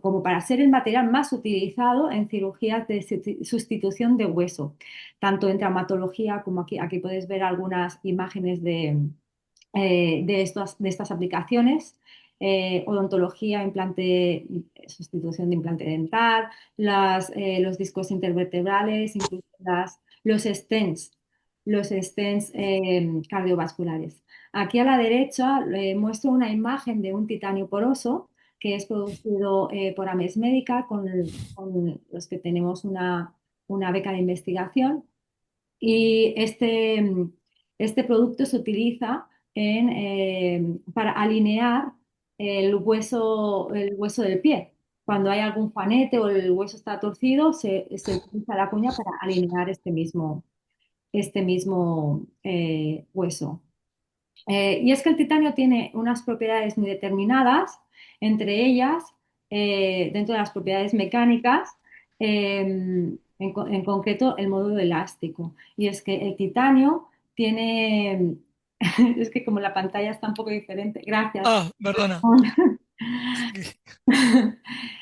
como para ser el material más utilizado en cirugías de sustitución de hueso? Tanto en traumatología como aquí puedes ver algunas imágenes de estas aplicaciones. Odontología, sustitución de implante dental, los discos intervertebrales, incluso los stents cardiovasculares. Aquí a la derecha muestro una imagen de un titanio poroso que es producido por Ames Médica con los que tenemos una beca de investigación. Y este producto se utiliza para alinear el hueso del pie. Cuando hay algún juanete o el hueso está torcido, se utiliza la cuña para alinear este mismo hueso. Y es que el titanio tiene unas propiedades muy determinadas, entre ellas, dentro de las propiedades mecánicas, en concreto el módulo elástico. Y es que el titanio tiene, es que como la pantalla está un poco diferente, gracias. Perdona.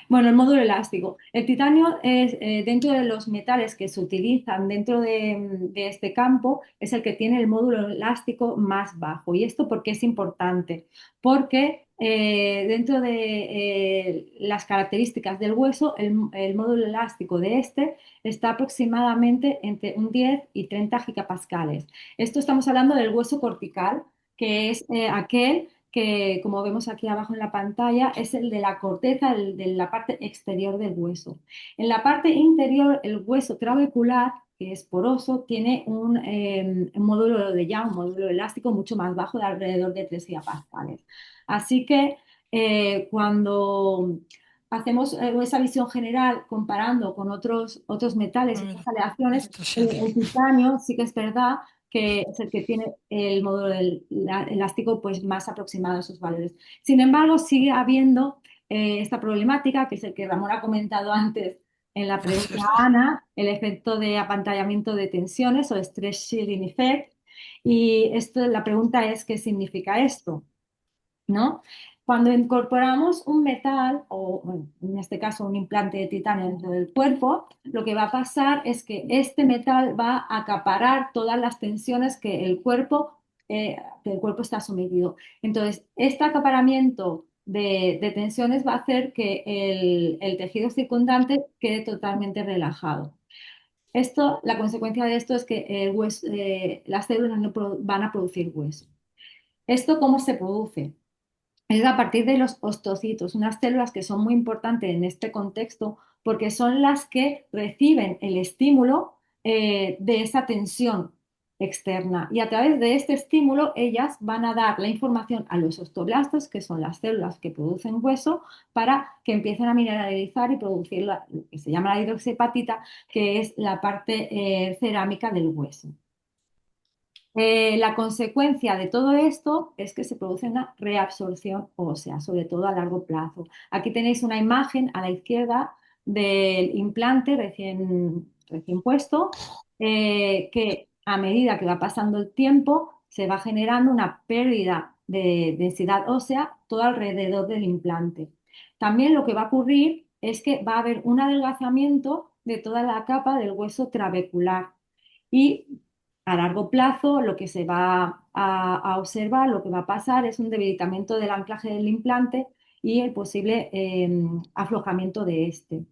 Bueno, el módulo elástico. El titanio es, dentro de los metales que se utilizan dentro de este campo, es el que tiene el módulo elástico más bajo. ¿Y esto por qué es importante? Porque dentro de las características del hueso, el módulo elástico de este está aproximadamente entre un 10 y 30 gigapascales. Esto estamos hablando del hueso cortical. que es aquel que, como vemos aquí abajo en la pantalla, es el de la corteza, el de la parte exterior del hueso. En la parte interior, el hueso trabecular, que es poroso, tiene un módulo de Young, un módulo elástico mucho más bajo, de alrededor de 3 gigapascales. Así que cuando hacemos esa visión general comparando con otros metales y otras aleaciones, el titanio sí que es verdad que es el que tiene el módulo elástico pues, más aproximado a sus valores. Sin embargo, sigue habiendo esta problemática, que es el que Ramón ha comentado antes en la pregunta a Ana, el efecto de apantallamiento de tensiones o stress shielding effect. Y la pregunta es, ¿qué significa esto? ¿No? Cuando incorporamos un metal, o bueno, en este caso un implante de titanio dentro del cuerpo, lo que va a pasar es que este metal va a acaparar todas las tensiones que el cuerpo está sometido. Entonces, este acaparamiento de tensiones va a hacer que el tejido circundante quede totalmente relajado. La consecuencia de esto es que las células no van a producir hueso. ¿Esto cómo se produce? Es a partir de los ostocitos, unas células que son muy importantes en este contexto porque son las que reciben el estímulo de esa tensión externa y a través de este estímulo ellas van a dar la información a los osteoblastos, que son las células que producen hueso, para que empiecen a mineralizar y producir lo que se llama la hidroxiapatita, que es la parte cerámica del hueso. La consecuencia de todo esto es que se produce una reabsorción ósea, sobre todo a largo plazo. Aquí tenéis una imagen a la izquierda del implante recién puesto, que a medida que va pasando el tiempo se va generando una pérdida de densidad ósea todo alrededor del implante. También lo que va a ocurrir es que va a haber un adelgazamiento de toda la capa del hueso trabecular y a largo plazo, lo que se va a observar, lo que va a pasar es un debilitamiento del anclaje del implante y el posible aflojamiento de este.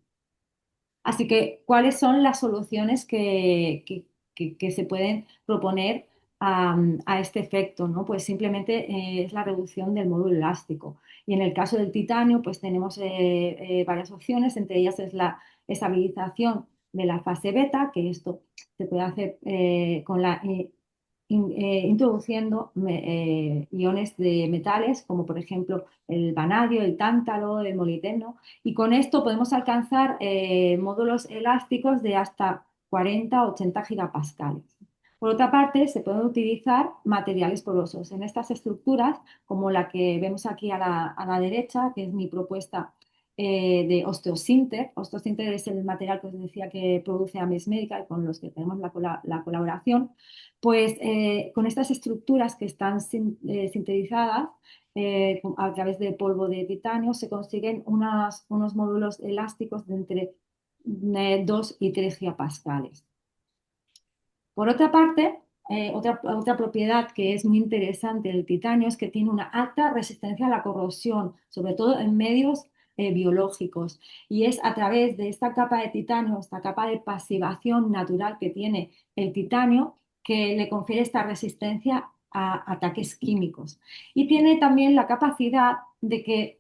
Así que, ¿cuáles son las soluciones que se pueden proponer a este efecto, ¿no? Pues simplemente es la reducción del módulo elástico. Y en el caso del titanio, pues tenemos varias opciones, entre ellas es la estabilización de la fase beta, que esto se puede hacer introduciendo iones de metales, como por ejemplo el vanadio, el tántalo, el molibdeno, y con esto podemos alcanzar módulos elásticos de hasta 40 o 80 gigapascales. Por otra parte, se pueden utilizar materiales porosos. En estas estructuras, como la que vemos aquí a la derecha, que es mi propuesta de Osteosinter. Osteosinter es el material que os decía que produce Ames Medical, con los que tenemos la colaboración. Pues con estas estructuras que están sintetizadas a través de polvo de titanio se consiguen unos módulos elásticos de entre 2 y 3 gigapascales. Por otra parte, otra propiedad que es muy interesante del titanio es que tiene una alta resistencia a la corrosión, sobre todo en medios biológicos. Y es a través de esta capa de titanio, esta capa de pasivación natural que tiene el titanio, que le confiere esta resistencia a ataques químicos. Y tiene también la capacidad de que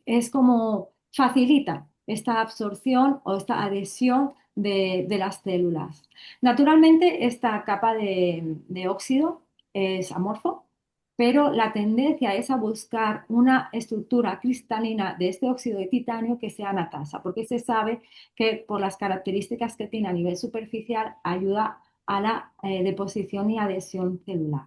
es como facilita esta absorción o esta adhesión de las células. Naturalmente, esta capa de óxido es amorfo, pero la tendencia es a buscar una estructura cristalina de este óxido de titanio que sea anatasa, porque se sabe que por las características que tiene a nivel superficial ayuda a la deposición y adhesión celular.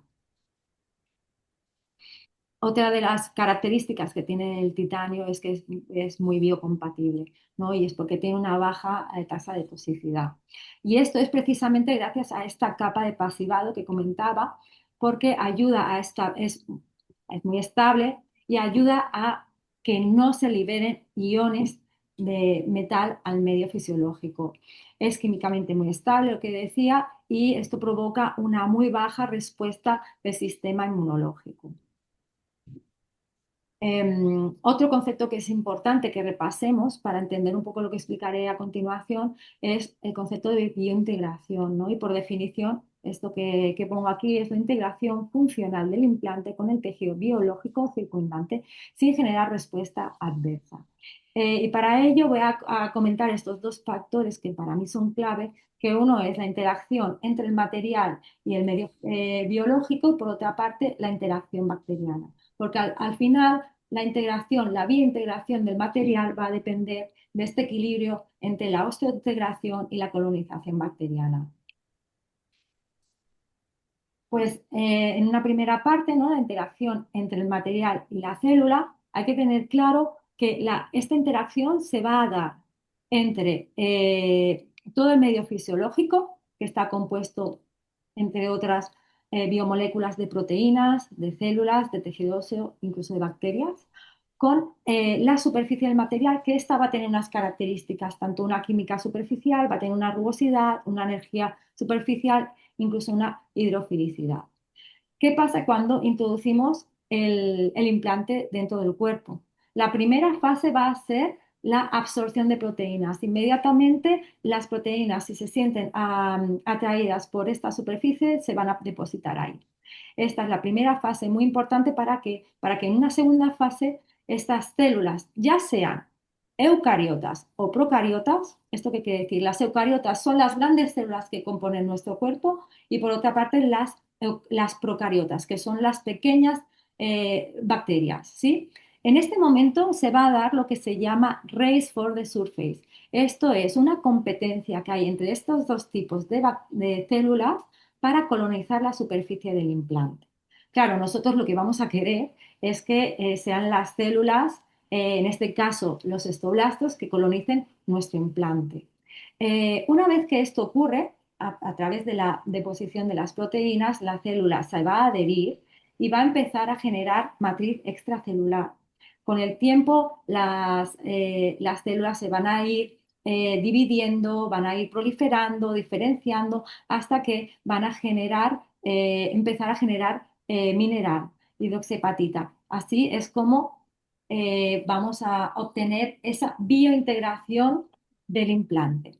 Otra de las características que tiene el titanio es que es muy biocompatible, ¿no? Y es porque tiene una baja tasa de toxicidad. Y esto es precisamente gracias a esta capa de pasivado que comentaba, porque ayuda es muy estable y ayuda a que no se liberen iones de metal al medio fisiológico. Es químicamente muy estable, lo que decía, y esto provoca una muy baja respuesta del sistema inmunológico. Otro concepto que es importante que repasemos para entender un poco lo que explicaré a continuación es el concepto de biointegración, ¿no? Y por definición, Esto que pongo aquí es la integración funcional del implante con el tejido biológico circundante sin generar respuesta adversa. Y para ello voy a comentar estos dos factores que para mí son clave, que uno es la interacción entre el material y el medio biológico y por otra parte la interacción bacteriana. Porque al final la integración, la biointegración del material va a depender de este equilibrio entre la osteointegración y la colonización bacteriana. Pues en una primera parte, ¿no? La interacción entre el material y la célula, hay que tener claro que esta interacción se va a dar entre todo el medio fisiológico, que está compuesto, entre otras, biomoléculas de proteínas, de células, de tejido óseo, incluso de bacterias, con la superficie del material, que esta va a tener unas características, tanto una química superficial, va a tener una rugosidad, una energía superficial, incluso una hidrofilicidad. ¿Qué pasa cuando introducimos el implante dentro del cuerpo? La primera fase va a ser la absorción de proteínas. Inmediatamente las proteínas, si se sienten atraídas por esta superficie, se van a depositar ahí. Esta es la primera fase muy importante para que en una segunda fase estas células, ya sean eucariotas o procariotas, ¿esto qué quiere decir? Las eucariotas son las grandes células que componen nuestro cuerpo y por otra parte las procariotas, que son las pequeñas bacterias, ¿sí? En este momento se va a dar lo que se llama Race for the Surface. Esto es una competencia que hay entre estos dos tipos de células para colonizar la superficie del implante. Claro, nosotros lo que vamos a querer es que sean las células, en este caso los estoblastos, que colonicen nuestro implante. Una vez que esto ocurre, a través de la deposición de las proteínas, la célula se va a adherir y va a empezar a generar matriz extracelular. Con el tiempo, las células se van a ir dividiendo, van a ir proliferando, diferenciando, hasta que van a empezar a generar mineral, hidroxiapatita. Así es como vamos a obtener esa biointegración del implante.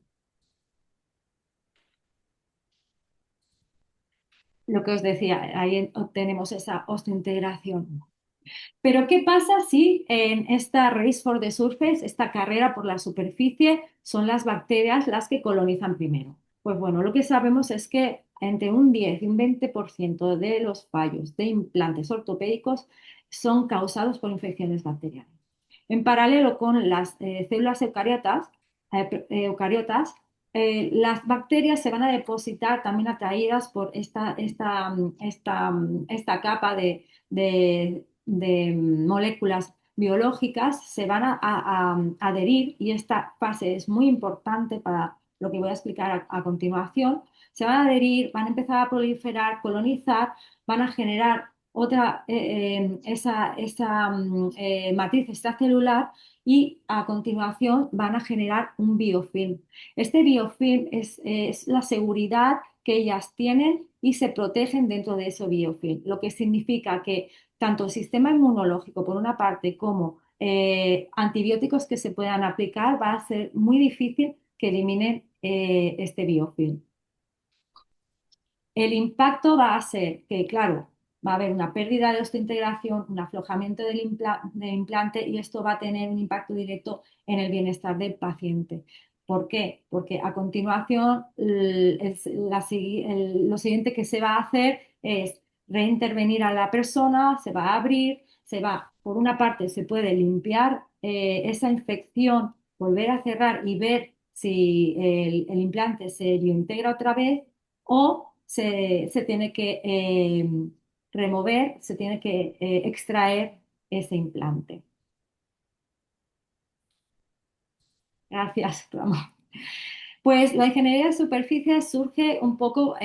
Lo que os decía, ahí obtenemos esa osteointegración. Pero ¿qué pasa si en esta Race for the Surface, esta carrera por la superficie, son las bacterias las que colonizan primero? Pues bueno, lo que sabemos es que entre un 10 y un 20% de los fallos de implantes ortopédicos son causados por infecciones bacterianas. En paralelo con las células eucariotas, las bacterias se van a depositar también atraídas por esta capa de moléculas biológicas, se van a adherir, y esta fase es muy importante para lo que voy a explicar a continuación. Se van a adherir, van a empezar a proliferar, colonizar, van a generar esa matriz extracelular y a continuación van a generar un biofilm. Este biofilm es la seguridad que ellas tienen y se protegen dentro de ese biofilm, lo que significa que tanto el sistema inmunológico por una parte como antibióticos que se puedan aplicar, va a ser muy difícil que eliminen este biofilm. El impacto va a ser que, claro, va a haber una pérdida de osteointegración, un aflojamiento del implante, y esto va a tener un impacto directo en el bienestar del paciente. ¿Por qué? Porque a continuación lo siguiente que se va a hacer es reintervenir a la persona, se va a abrir, por una parte, se puede limpiar esa infección, volver a cerrar y ver si el implante se reintegra otra vez, o se tiene que remover, se tiene que extraer ese implante. Gracias, Ramón. Pues la ingeniería de superficie surge un poco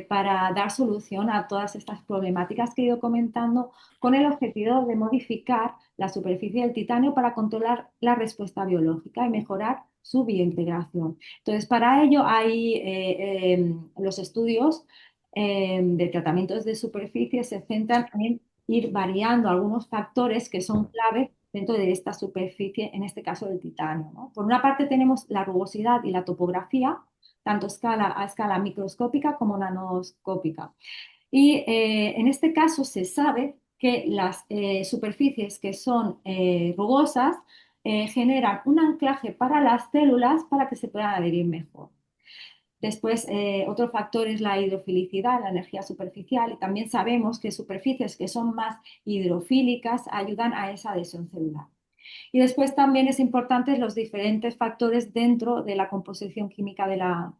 para dar solución a todas estas problemáticas que he ido comentando, con el objetivo de modificar la superficie del titanio para controlar la respuesta biológica y mejorar su biointegración. Entonces, para ello hay los estudios de tratamientos de superficie se centran en ir variando algunos factores que son clave dentro de esta superficie, en este caso del titanio, ¿no? Por una parte tenemos la rugosidad y la topografía, tanto a escala microscópica como nanoscópica. Y en este caso se sabe que las superficies que son rugosas generan un anclaje para las células para que se puedan adherir mejor. Después, otro factor es la hidrofilicidad, la energía superficial, y también sabemos que superficies que son más hidrofílicas ayudan a esa adhesión celular. Y después también es importante los diferentes factores dentro de la composición química de la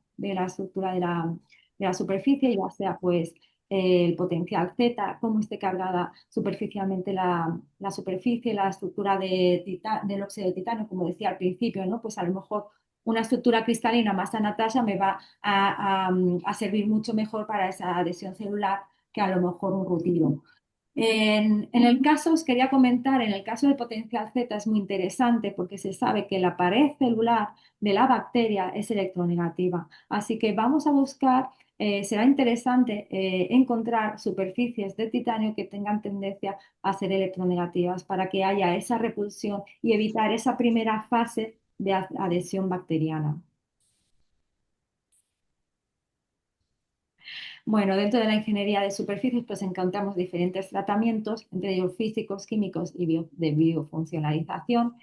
estructura de la superficie, ya sea pues el potencial Z, cómo esté cargada superficialmente la superficie, la estructura del óxido de titanio, como decía al principio, ¿no? Pues a lo mejor una estructura cristalina más Natasha me va a servir mucho mejor para esa adhesión celular que a lo mejor un rutilo. En el caso, os quería comentar, en el caso del potencial Z es muy interesante porque se sabe que la pared celular de la bacteria es electronegativa. Así que vamos a buscar, será interesante encontrar superficies de titanio que tengan tendencia a ser electronegativas para que haya esa repulsión y evitar esa primera fase de adhesión bacteriana. Bueno, dentro de la ingeniería de superficies pues encontramos diferentes tratamientos, entre ellos físicos, químicos y de biofuncionalización,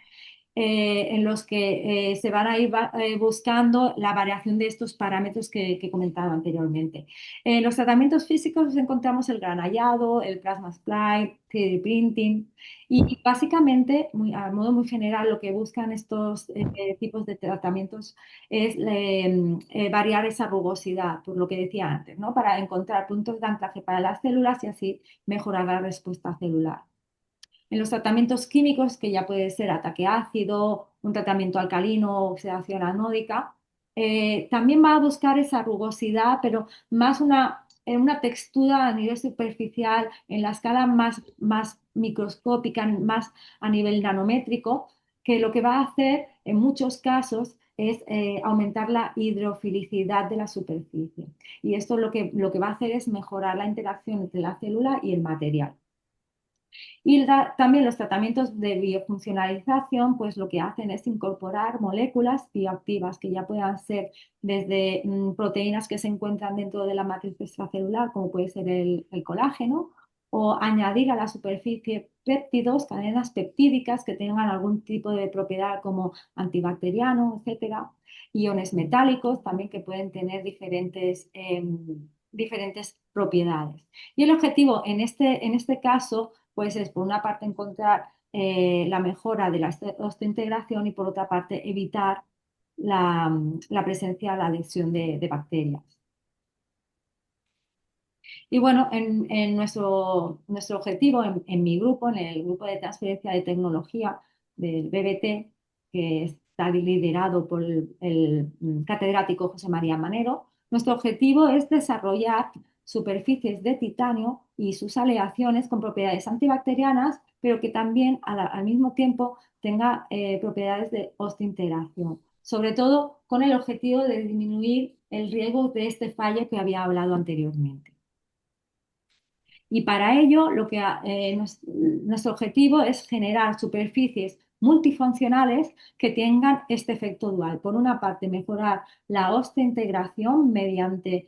en los que se van a ir buscando la variación de estos parámetros que he comentado anteriormente. En los tratamientos físicos encontramos el granallado, el plasma slide, 3D printing y básicamente, a modo muy general, lo que buscan estos tipos de tratamientos es variar esa rugosidad, por lo que decía antes, ¿no? Para encontrar puntos de anclaje para las células y así mejorar la respuesta celular. En los tratamientos químicos, que ya puede ser ataque ácido, un tratamiento alcalino, oxidación anódica, también va a buscar esa rugosidad, pero más en una textura a nivel superficial, en la escala más microscópica, más a nivel nanométrico, que lo que va a hacer en muchos casos es aumentar la hidrofilicidad de la superficie. Y esto lo que va a hacer es mejorar la interacción entre la célula y el material. Y también los tratamientos de biofuncionalización, pues lo que hacen es incorporar moléculas bioactivas que ya puedan ser desde proteínas que se encuentran dentro de la matriz extracelular, como puede ser el colágeno, o añadir a la superficie péptidos, cadenas peptídicas que tengan algún tipo de propiedad como antibacteriano, etcétera. Iones metálicos también que pueden tener diferentes propiedades. Y el objetivo en este caso pues es por una parte encontrar la mejora de la osteointegración y por otra parte evitar la presencia, la adhesión de bacterias. Y bueno, en nuestro objetivo, en mi grupo, en el grupo de transferencia de tecnología del BBT, que está liderado por el catedrático José María Manero, nuestro objetivo es desarrollar superficies de titanio y sus aleaciones con propiedades antibacterianas, pero que también al mismo tiempo tenga propiedades de osteointegración, sobre todo con el objetivo de disminuir el riesgo de este fallo que había hablado anteriormente. Y para ello, nuestro objetivo es generar superficies multifuncionales que tengan este efecto dual. Por una parte, mejorar la osteointegración mediante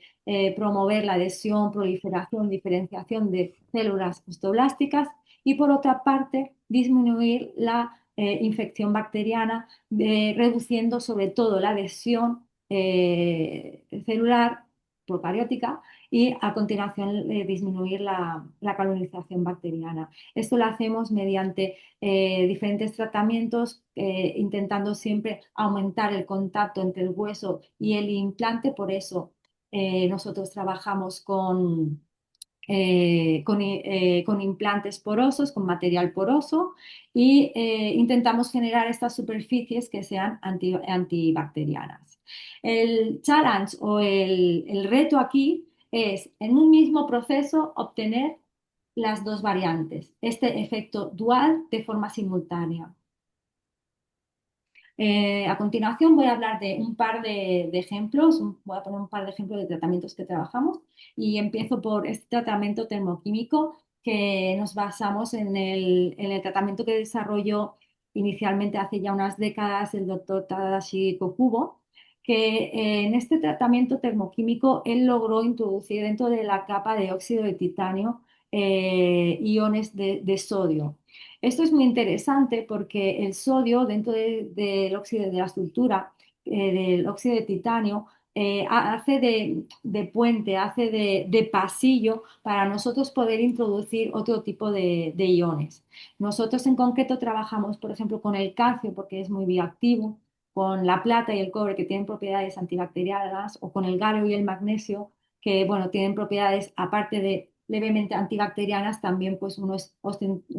promover la adhesión, proliferación, diferenciación de células osteoblásticas y por otra parte, disminuir la infección bacteriana, reduciendo sobre todo la adhesión celular procariótica y a continuación disminuir la colonización bacteriana. Esto lo hacemos mediante diferentes tratamientos, intentando siempre aumentar el contacto entre el hueso y el implante. Por eso nosotros trabajamos con implantes porosos, con material poroso y intentamos generar estas superficies que sean antibacterianas. El challenge o el reto aquí es en un mismo proceso obtener las dos variantes, este efecto dual de forma simultánea. A continuación voy a hablar de un par de ejemplos, voy a poner un par de ejemplos de tratamientos que trabajamos y empiezo por este tratamiento termoquímico que nos basamos en el tratamiento que desarrolló inicialmente hace ya unas décadas el doctor Tadashi Kokubo que en este tratamiento termoquímico él logró introducir dentro de la capa de óxido de titanio iones de sodio. Esto es muy interesante porque el sodio dentro del óxido de la estructura del óxido de titanio hace de puente, hace de pasillo para nosotros poder introducir otro tipo de iones. Nosotros en concreto trabajamos, por ejemplo, con el calcio porque es muy bioactivo, con la plata y el cobre que tienen propiedades antibacterianas o con el galio y el magnesio que, bueno, tienen propiedades aparte de levemente antibacterianas, también pues uno es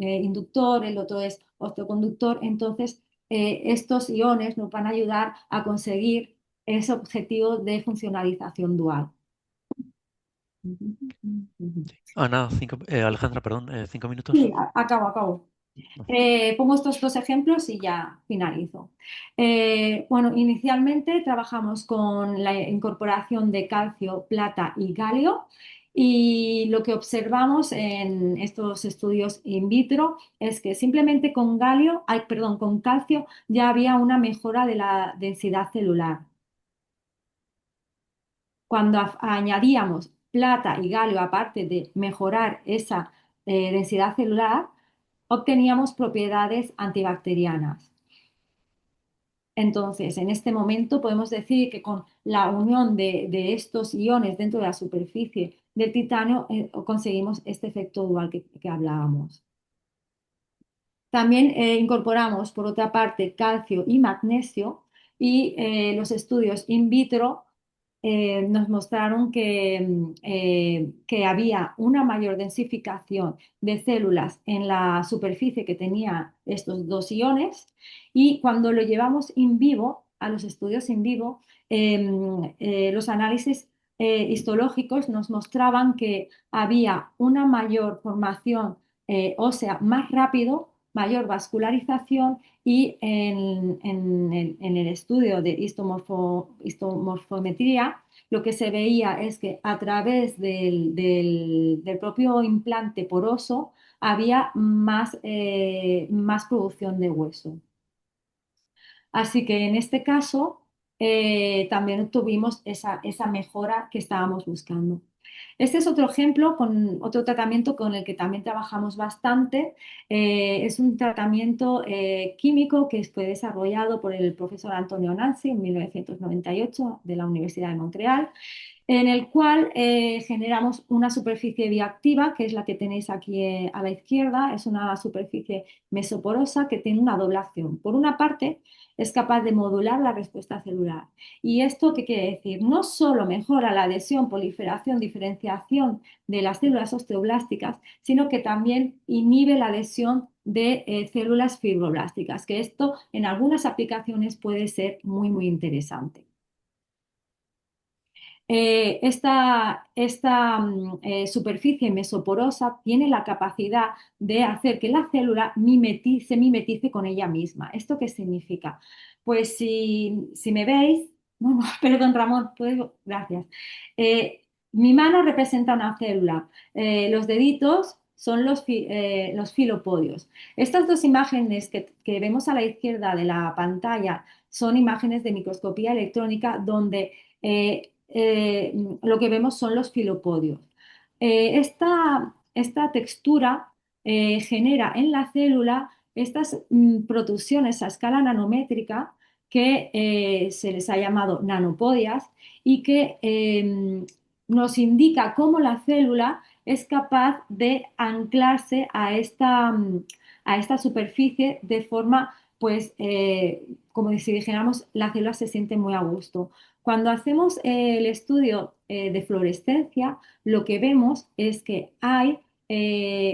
inductor, el otro es osteoconductor. Entonces, estos iones nos van a ayudar a conseguir ese objetivo de funcionalización dual. Ana, Alejandra, perdón, 5 minutos. Sí, acabo. Pongo estos dos ejemplos y ya finalizo. Bueno, inicialmente trabajamos con la incorporación de calcio, plata y galio y lo que observamos en estos estudios in vitro es que simplemente con con calcio ya había una mejora de la densidad celular. Cuando añadíamos plata y galio, aparte de mejorar esa densidad celular, obteníamos propiedades antibacterianas. Entonces, en este momento podemos decir que con la unión de estos iones dentro de la superficie del titanio conseguimos este efecto dual que hablábamos. También incorporamos, por otra parte, calcio y magnesio y los estudios in vitro nos mostraron que había una mayor densificación de células en la superficie que tenía estos dos iones y cuando lo llevamos in vivo, a los estudios in vivo, los análisis histológicos nos mostraban que había una mayor formación ósea más rápido, mayor vascularización y en el estudio de histomorfometría lo que se veía es que a través del propio implante poroso había más producción de hueso. Así que en este caso también tuvimos esa mejora que estábamos buscando. Este es otro ejemplo con otro tratamiento con el que también trabajamos bastante. Es un tratamiento químico que fue desarrollado por el profesor Antonio Nancy en 1998 de la Universidad de Montreal, en el cual generamos una superficie bioactiva, que es la que tenéis aquí a la izquierda. Es una superficie mesoporosa que tiene una doble acción. Por una parte, es capaz de modular la respuesta celular. ¿Y esto qué quiere decir? No solo mejora la adhesión, proliferación, diferenciación de las células osteoblásticas, sino que también inhibe la adhesión de células fibroblásticas, que esto en algunas aplicaciones puede ser muy interesante. Esta superficie mesoporosa tiene la capacidad de hacer que la célula se mimetice con ella misma. ¿Esto qué significa? Pues si me veis, no, perdón Ramón, gracias. Mi mano representa una célula, los deditos son los filopodios. Estas dos imágenes que vemos a la izquierda de la pantalla son imágenes de microscopía electrónica donde lo que vemos son los filopodios. Esta textura genera en la célula estas protusiones a escala nanométrica que se les ha llamado nanopodias y que nos indica cómo la célula es capaz de anclarse a esta superficie de forma, pues, como si dijéramos, la célula se siente muy a gusto. Cuando hacemos el estudio de fluorescencia, lo que vemos es que hay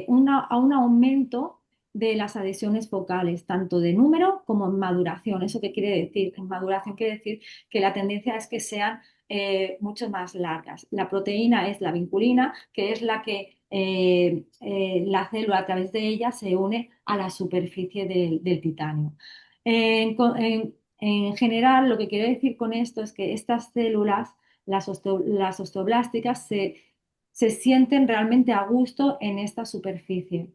un aumento de las adhesiones focales, tanto de número como en maduración. ¿Eso qué quiere decir? En maduración quiere decir que la tendencia es que sean mucho más largas. La proteína es la vinculina, que es la que la célula a través de ella se une a la superficie del titanio. En general, lo que quiero decir con esto es que estas células, las osteoblásticas, se sienten realmente a gusto en esta superficie.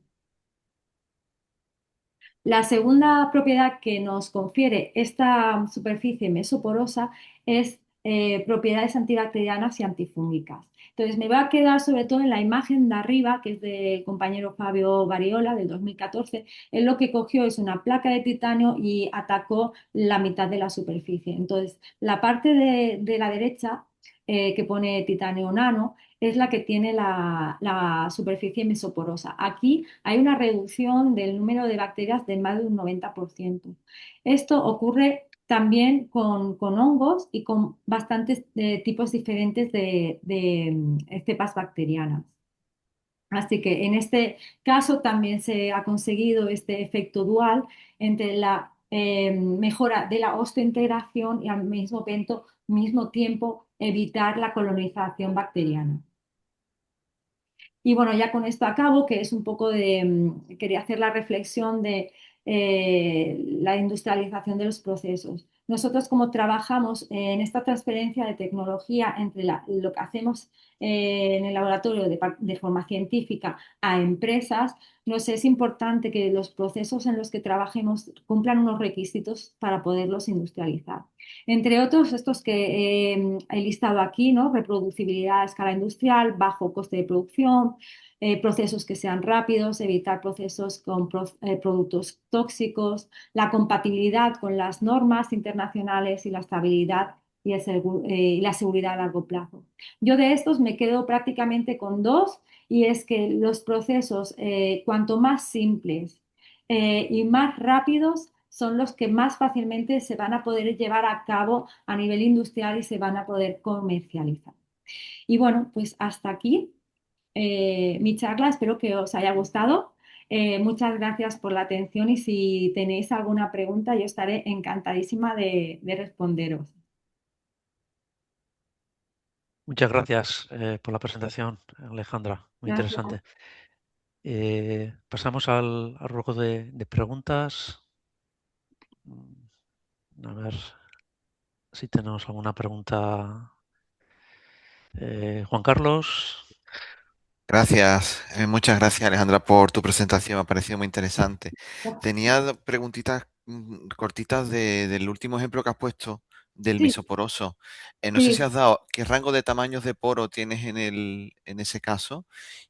La segunda propiedad que nos confiere esta superficie mesoporosa es propiedades antibacterianas y antifúngicas. Entonces, me va a quedar sobre todo en la imagen de arriba, que es del compañero Fabio Variola del 2014. Él lo que cogió es una placa de titanio y atacó la mitad de la superficie. Entonces, la parte de la derecha, que pone titanio nano, es la que tiene la superficie mesoporosa. Aquí hay una reducción del número de bacterias de más de un 90%. Esto ocurre también con hongos y con bastantes tipos diferentes de cepas bacterianas. Así que en este caso también se ha conseguido este efecto dual entre la mejora de la osteointegración y al mismo tiempo evitar la colonización bacteriana. Y bueno, ya con esto acabo, que es un poco quería hacer la reflexión de la industrialización de los procesos. Nosotros como trabajamos en esta transferencia de tecnología entre lo que hacemos en el laboratorio de forma científica a empresas, nos es importante que los procesos en los que trabajemos cumplan unos requisitos para poderlos industrializar. Entre otros, estos que he listado aquí, ¿no? Reproducibilidad a escala industrial, bajo coste de producción, procesos que sean rápidos, evitar procesos con productos tóxicos, la compatibilidad con las normas internacionales y la estabilidad y la seguridad a largo plazo. Yo de estos me quedo prácticamente con dos, y es que los procesos, cuanto más simples y más rápidos, son los que más fácilmente se van a poder llevar a cabo a nivel industrial y se van a poder comercializar. Y bueno, pues hasta aquí mi charla. Espero que os haya gustado. Muchas gracias por la atención, y si tenéis alguna pregunta, yo estaré encantadísima de responderos. Muchas gracias por la presentación, Alejandra. Muy Gracias. interesante. Pasamos al ruego de preguntas. A ver si tenemos alguna pregunta. Juan Carlos. Gracias, muchas gracias Alejandra por tu presentación, me ha parecido muy interesante. Tenía preguntitas cortitas del último ejemplo que has puesto del Sí, misoporoso. No sé si sí. has dado qué rango de tamaños de poro tienes en ese caso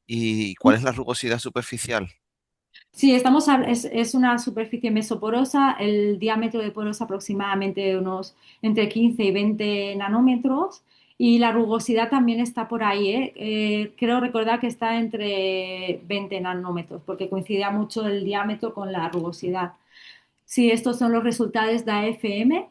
y cuál es la rugosidad superficial. Sí, es una superficie mesoporosa. El diámetro de poro es aproximadamente unos entre 15 y 20 nanómetros, y la rugosidad también está por ahí, ¿eh? Creo recordar que está entre 20 nanómetros, porque coincidía mucho el diámetro con la rugosidad. Sí, estos son los resultados de AFM,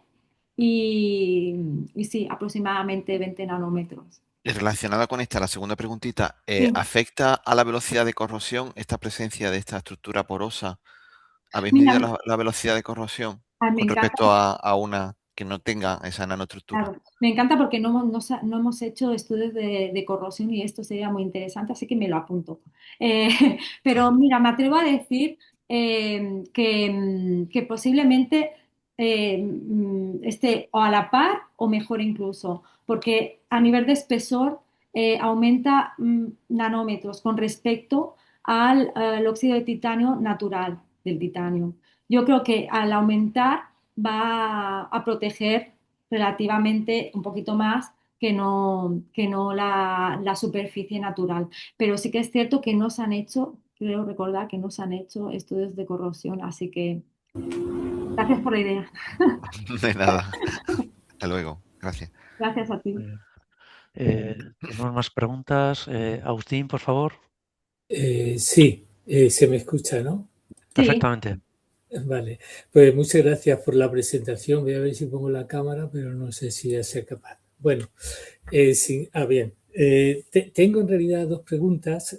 y, y sí, aproximadamente 20 nanómetros. Y relacionada con esta, la segunda preguntita, Sí. ¿afecta a la velocidad de corrosión esta presencia de esta estructura porosa? ¿Habéis medido Mira, la velocidad de corrosión me con encanta. respecto a una que no tenga esa nanoestructura? Claro, me encanta porque no hemos hecho estudios de corrosión, y esto sería muy interesante, así que me lo apunto. Eh, pero mira, me atrevo a decir que posiblemente esté o a la par o mejor incluso, porque a nivel de espesor aumenta nanómetros con respecto al óxido de titanio natural del titanio. Yo creo que al aumentar va a proteger relativamente un poquito más que no la superficie natural. Pero sí que es cierto que no se han hecho, creo recordar que no se han hecho estudios de corrosión, así que gracias por la idea. De nada. Hasta luego. Gracias. Gracias a ti. ¿Tenemos más preguntas? Agustín, por favor. Sí, se me escucha, ¿no? Sí, Perfectamente. Vale, pues muchas gracias por la presentación. Voy a ver si pongo la cámara, pero no sé si ya sea capaz. Bueno, sí, bien. Tengo en realidad dos preguntas.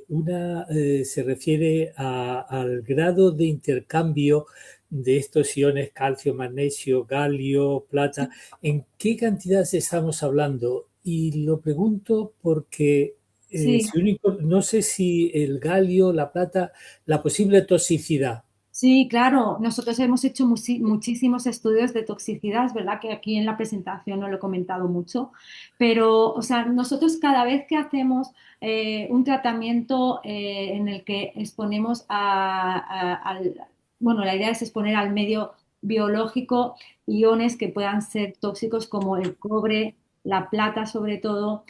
Una se refiere al grado de intercambio de estos iones calcio, magnesio, galio, plata. ¿En qué cantidades estamos hablando? Y lo pregunto porque sí. no sé si el galio, la plata, la posible toxicidad. Sí, claro. Nosotros hemos hecho muchísimos estudios de toxicidad. Es verdad que aquí en la presentación no lo he comentado mucho, pero, o sea, nosotros cada vez que hacemos un tratamiento en el que exponemos bueno, la idea es exponer al medio biológico iones que puedan ser tóxicos como el cobre, la plata sobre todo.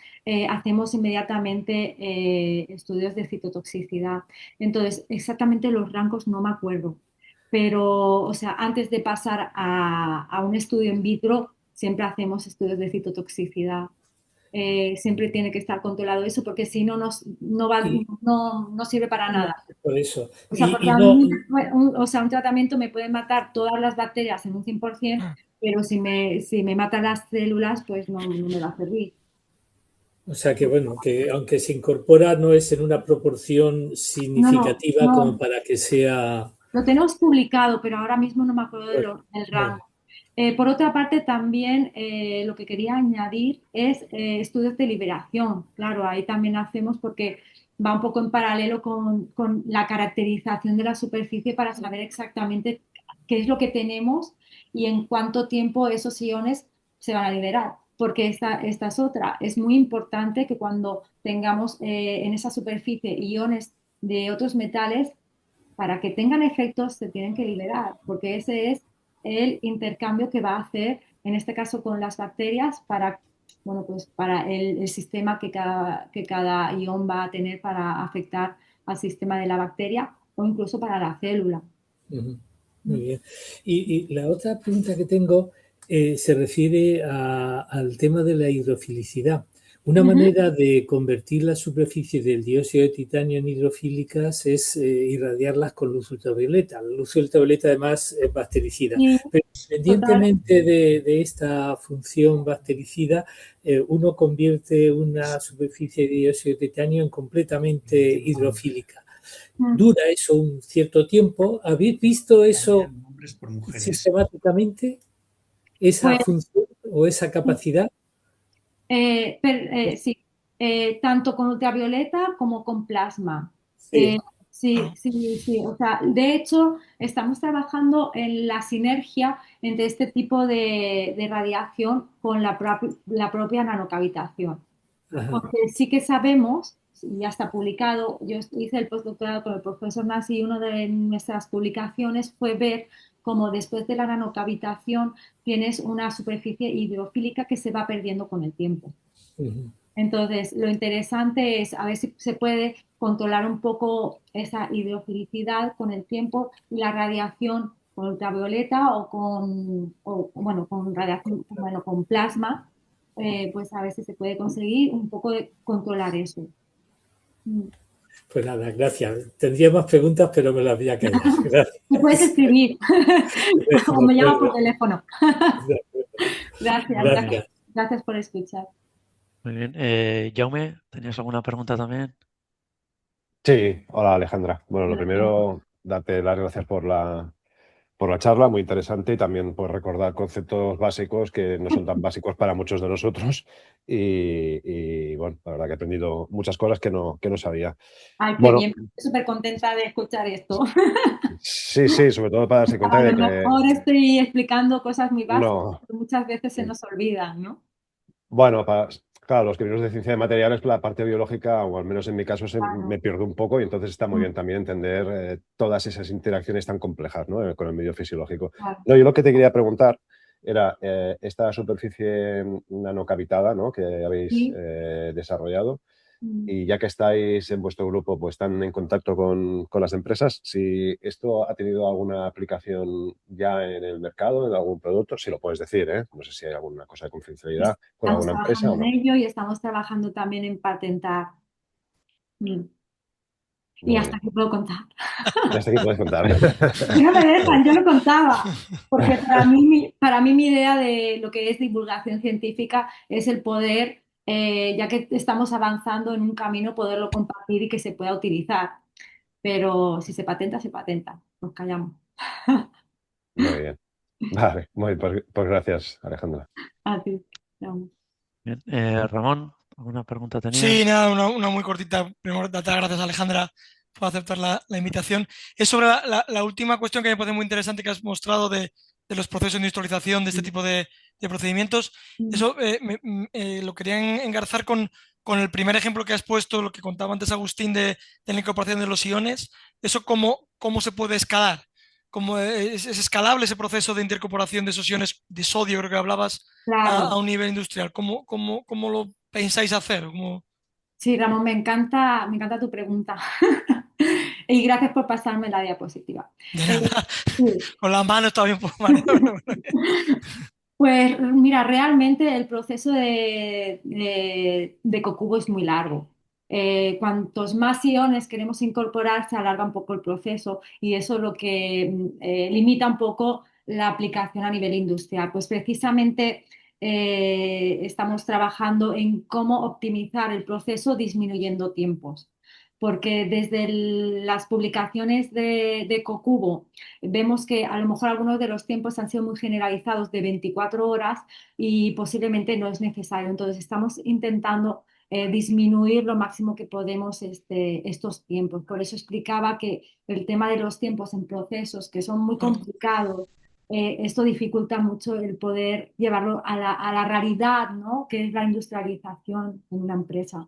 Hacemos inmediatamente estudios de citotoxicidad. Entonces, exactamente los rangos no me acuerdo, pero, o sea, antes de pasar a un estudio in vitro, siempre hacemos estudios de citotoxicidad. Siempre tiene que estar controlado eso porque si no, Y no sirve para nada. por eso. O sea, porque Y a no, mí, o sea, un tratamiento me puede matar todas las bacterias en un 100%, pero si me mata las células, pues no me va a servir. o sea que bueno, que aunque se incorpora no es en una proporción No, no, significativa como no. para que sea... Lo tenemos publicado, pero ahora mismo no me acuerdo Bueno, del bueno, rango. Por otra parte, también lo que quería añadir es estudios de liberación. Claro, ahí también hacemos porque va un poco en paralelo con la caracterización de la superficie para saber exactamente qué es lo que tenemos y en cuánto tiempo esos iones se van a liberar. Porque esta es otra. Es muy importante que cuando tengamos en esa superficie iones de otros metales, para que tengan efectos se tienen que liberar, porque ese es el intercambio que va a hacer, en este caso con las bacterias, para, bueno, pues para el sistema que cada ion va a tener para afectar al sistema de la bacteria o incluso para la célula. ujú, muy bien. Y la otra pregunta que tengo se refiere al tema de la hidrofilicidad. Una manera de convertir la superficie del dióxido de titanio en hidrofílicas es irradiarlas con luz ultravioleta. La luz ultravioleta además es bactericida. Sí, Pero total. independientemente de esta función bactericida, uno convierte una superficie de dióxido de titanio en completamente hidrofílica. Dura eso un cierto tiempo. ¿Habéis visto eso sistemáticamente? ¿Esa Pues función o esa capacidad? Sí, tanto con ultravioleta como con plasma. Sí. Sí, sí, sí. O sea, de hecho, estamos trabajando en la sinergia entre este tipo de radiación con la propia nanocavitación. Ajá. Porque sí que sabemos, y ya está publicado, yo hice el postdoctorado con el profesor Nasi y una de nuestras publicaciones fue ver cómo después de la nanocavitación tienes una superficie hidrofílica que se va perdiendo con el tiempo. Ujú. Entonces, lo interesante es a ver si se puede controlar un poco esa hidrofilicidad con el tiempo y la radiación con ultravioleta bueno, con radiación, bueno, con plasma, pues a ver si se puede conseguir un poco de controlar eso. Pues nada, gracias. Tendría más preguntas, pero me las voy a callar. Gracias. Me puedes escribir o De me llama por acuerdo. teléfono. De acuerdo. Gracias, Gracias. gracias por escuchar. Muy bien. Jaume, ¿tenías alguna pregunta también? Sí, hola Alejandra. Bueno, lo primero, darte las gracias por la charla, muy interesante, y también por recordar conceptos básicos que no son tan básicos para muchos de nosotros. Y, bueno, la verdad que he aprendido muchas cosas que no sabía. Ay, qué Bueno, bien, estoy súper contenta de escuchar esto. sí, sí, sobre todo para darse cuenta A lo de que mejor estoy explicando cosas muy básicas, no. pero muchas veces se nos olvidan, ¿no? Bueno, claro, los que venimos de ciencia de materiales, la parte biológica, o al menos en mi caso, Claro. me pierdo un poco, y entonces está muy bien también entender todas esas interacciones tan complejas, ¿no? Con el medio fisiológico. Claro. No, yo lo que te quería preguntar era esta superficie nanocavitada, ¿no? Que habéis Sí. desarrollado. Y ya que estáis en vuestro grupo, pues están en contacto con las empresas, si esto ha tenido alguna aplicación ya en el mercado, en algún producto, si lo puedes decir, ¿eh? No sé si hay alguna cosa de confidencialidad con Estamos alguna empresa trabajando o en no. ello y estamos trabajando también en patentar. Mm. Y Muy hasta bien. aquí puedo contar. Y hasta aquí puedes contar. Que no me dejan, yo lo contaba. Porque para mí mi idea de lo que es divulgación científica es el poder, ya que estamos avanzando en un camino, poderlo compartir y que se pueda utilizar. Pero si se patenta, se patenta. Nos callamos. Muy bien. Vale, muy bien, pues gracias, Alejandra. A ti. Chao. Bien. Ramón, ¿alguna pregunta Sí, tenías? nada, una muy cortita. Primero, darte las gracias, Alejandra, por aceptar la invitación. Es sobre la última cuestión que me parece muy interesante que has mostrado de los procesos de industrialización de este tipo de procedimientos. Eso lo quería engarzar con el primer ejemplo que has puesto, lo que contaba antes Agustín de la incorporación de los iones. ¿Eso cómo se puede escalar? como es escalable ese proceso de intercooperación de esos iones de sodio, creo que hablabas, Claro. a un nivel industrial. ¿Cómo lo pensáis hacer? Sí, Ramón, me encanta tu pregunta. Y gracias por pasarme la diapositiva. De nada. Sí. Con la mano está bien un poco mareado. Pues mira, realmente el proceso de Cocubo es muy largo. Cuantos más iones queremos incorporar, se alarga un poco el proceso y eso es lo que limita un poco la aplicación a nivel industrial. Pues precisamente estamos trabajando en cómo optimizar el proceso disminuyendo tiempos. Porque desde las publicaciones de Cocubo vemos que a lo mejor algunos de los tiempos han sido muy generalizados de 24 horas y posiblemente no es necesario. Entonces estamos intentando disminuir lo máximo que podemos estos tiempos. Por eso explicaba que el tema de los tiempos en procesos que son muy complicados, esto dificulta mucho el poder llevarlo a la realidad, ¿no? Que es la industrialización en una empresa.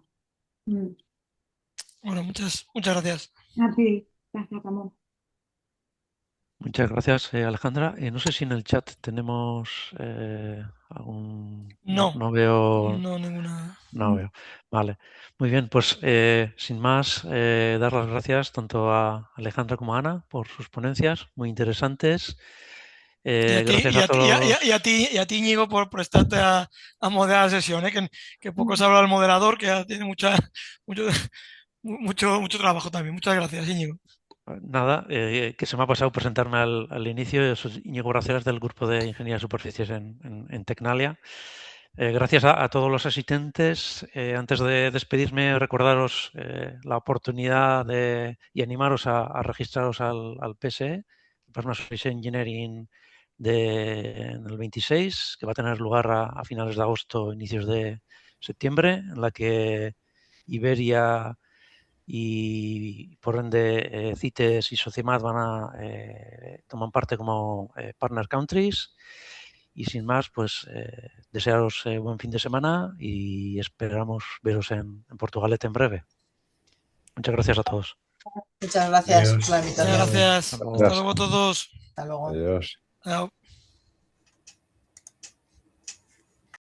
Bueno, muchas gracias. A ti, gracias, Ramón. Muchas gracias, Alejandra. No sé si en el chat tenemos algún... No veo... ninguna. No veo. Vale. Muy bien, pues sin más, dar las gracias tanto a Alejandra como a Ana por sus ponencias, muy interesantes. Gracias a todos. Y a ti, Íñigo, por prestarte a moderar la sesión, que poco se habla del moderador, que ya tiene mucho trabajo también. Muchas gracias, Íñigo. Nada, que se me ha pasado presentarme al inicio. Yo soy Íñigo Gracelas del Grupo de Ingeniería de Superficies en Tecnalia. Gracias a todos los asistentes. Antes de despedirme, recordaros la oportunidad y animaros a registraros al PSE, Plasma Surface Engineering, en el 26, que va a tener lugar a finales de agosto, inicios de septiembre, en la que Iberia y por ende CITES y Socimat toman parte como partner countries. Y sin más, pues desearos buen fin de semana y esperamos veros en Portugalete en breve. Muchas gracias a todos. Muchas gracias Adiós. por la invitación. Muchas gracias. Hasta luego a todos. Hasta luego. Adiós. Chao.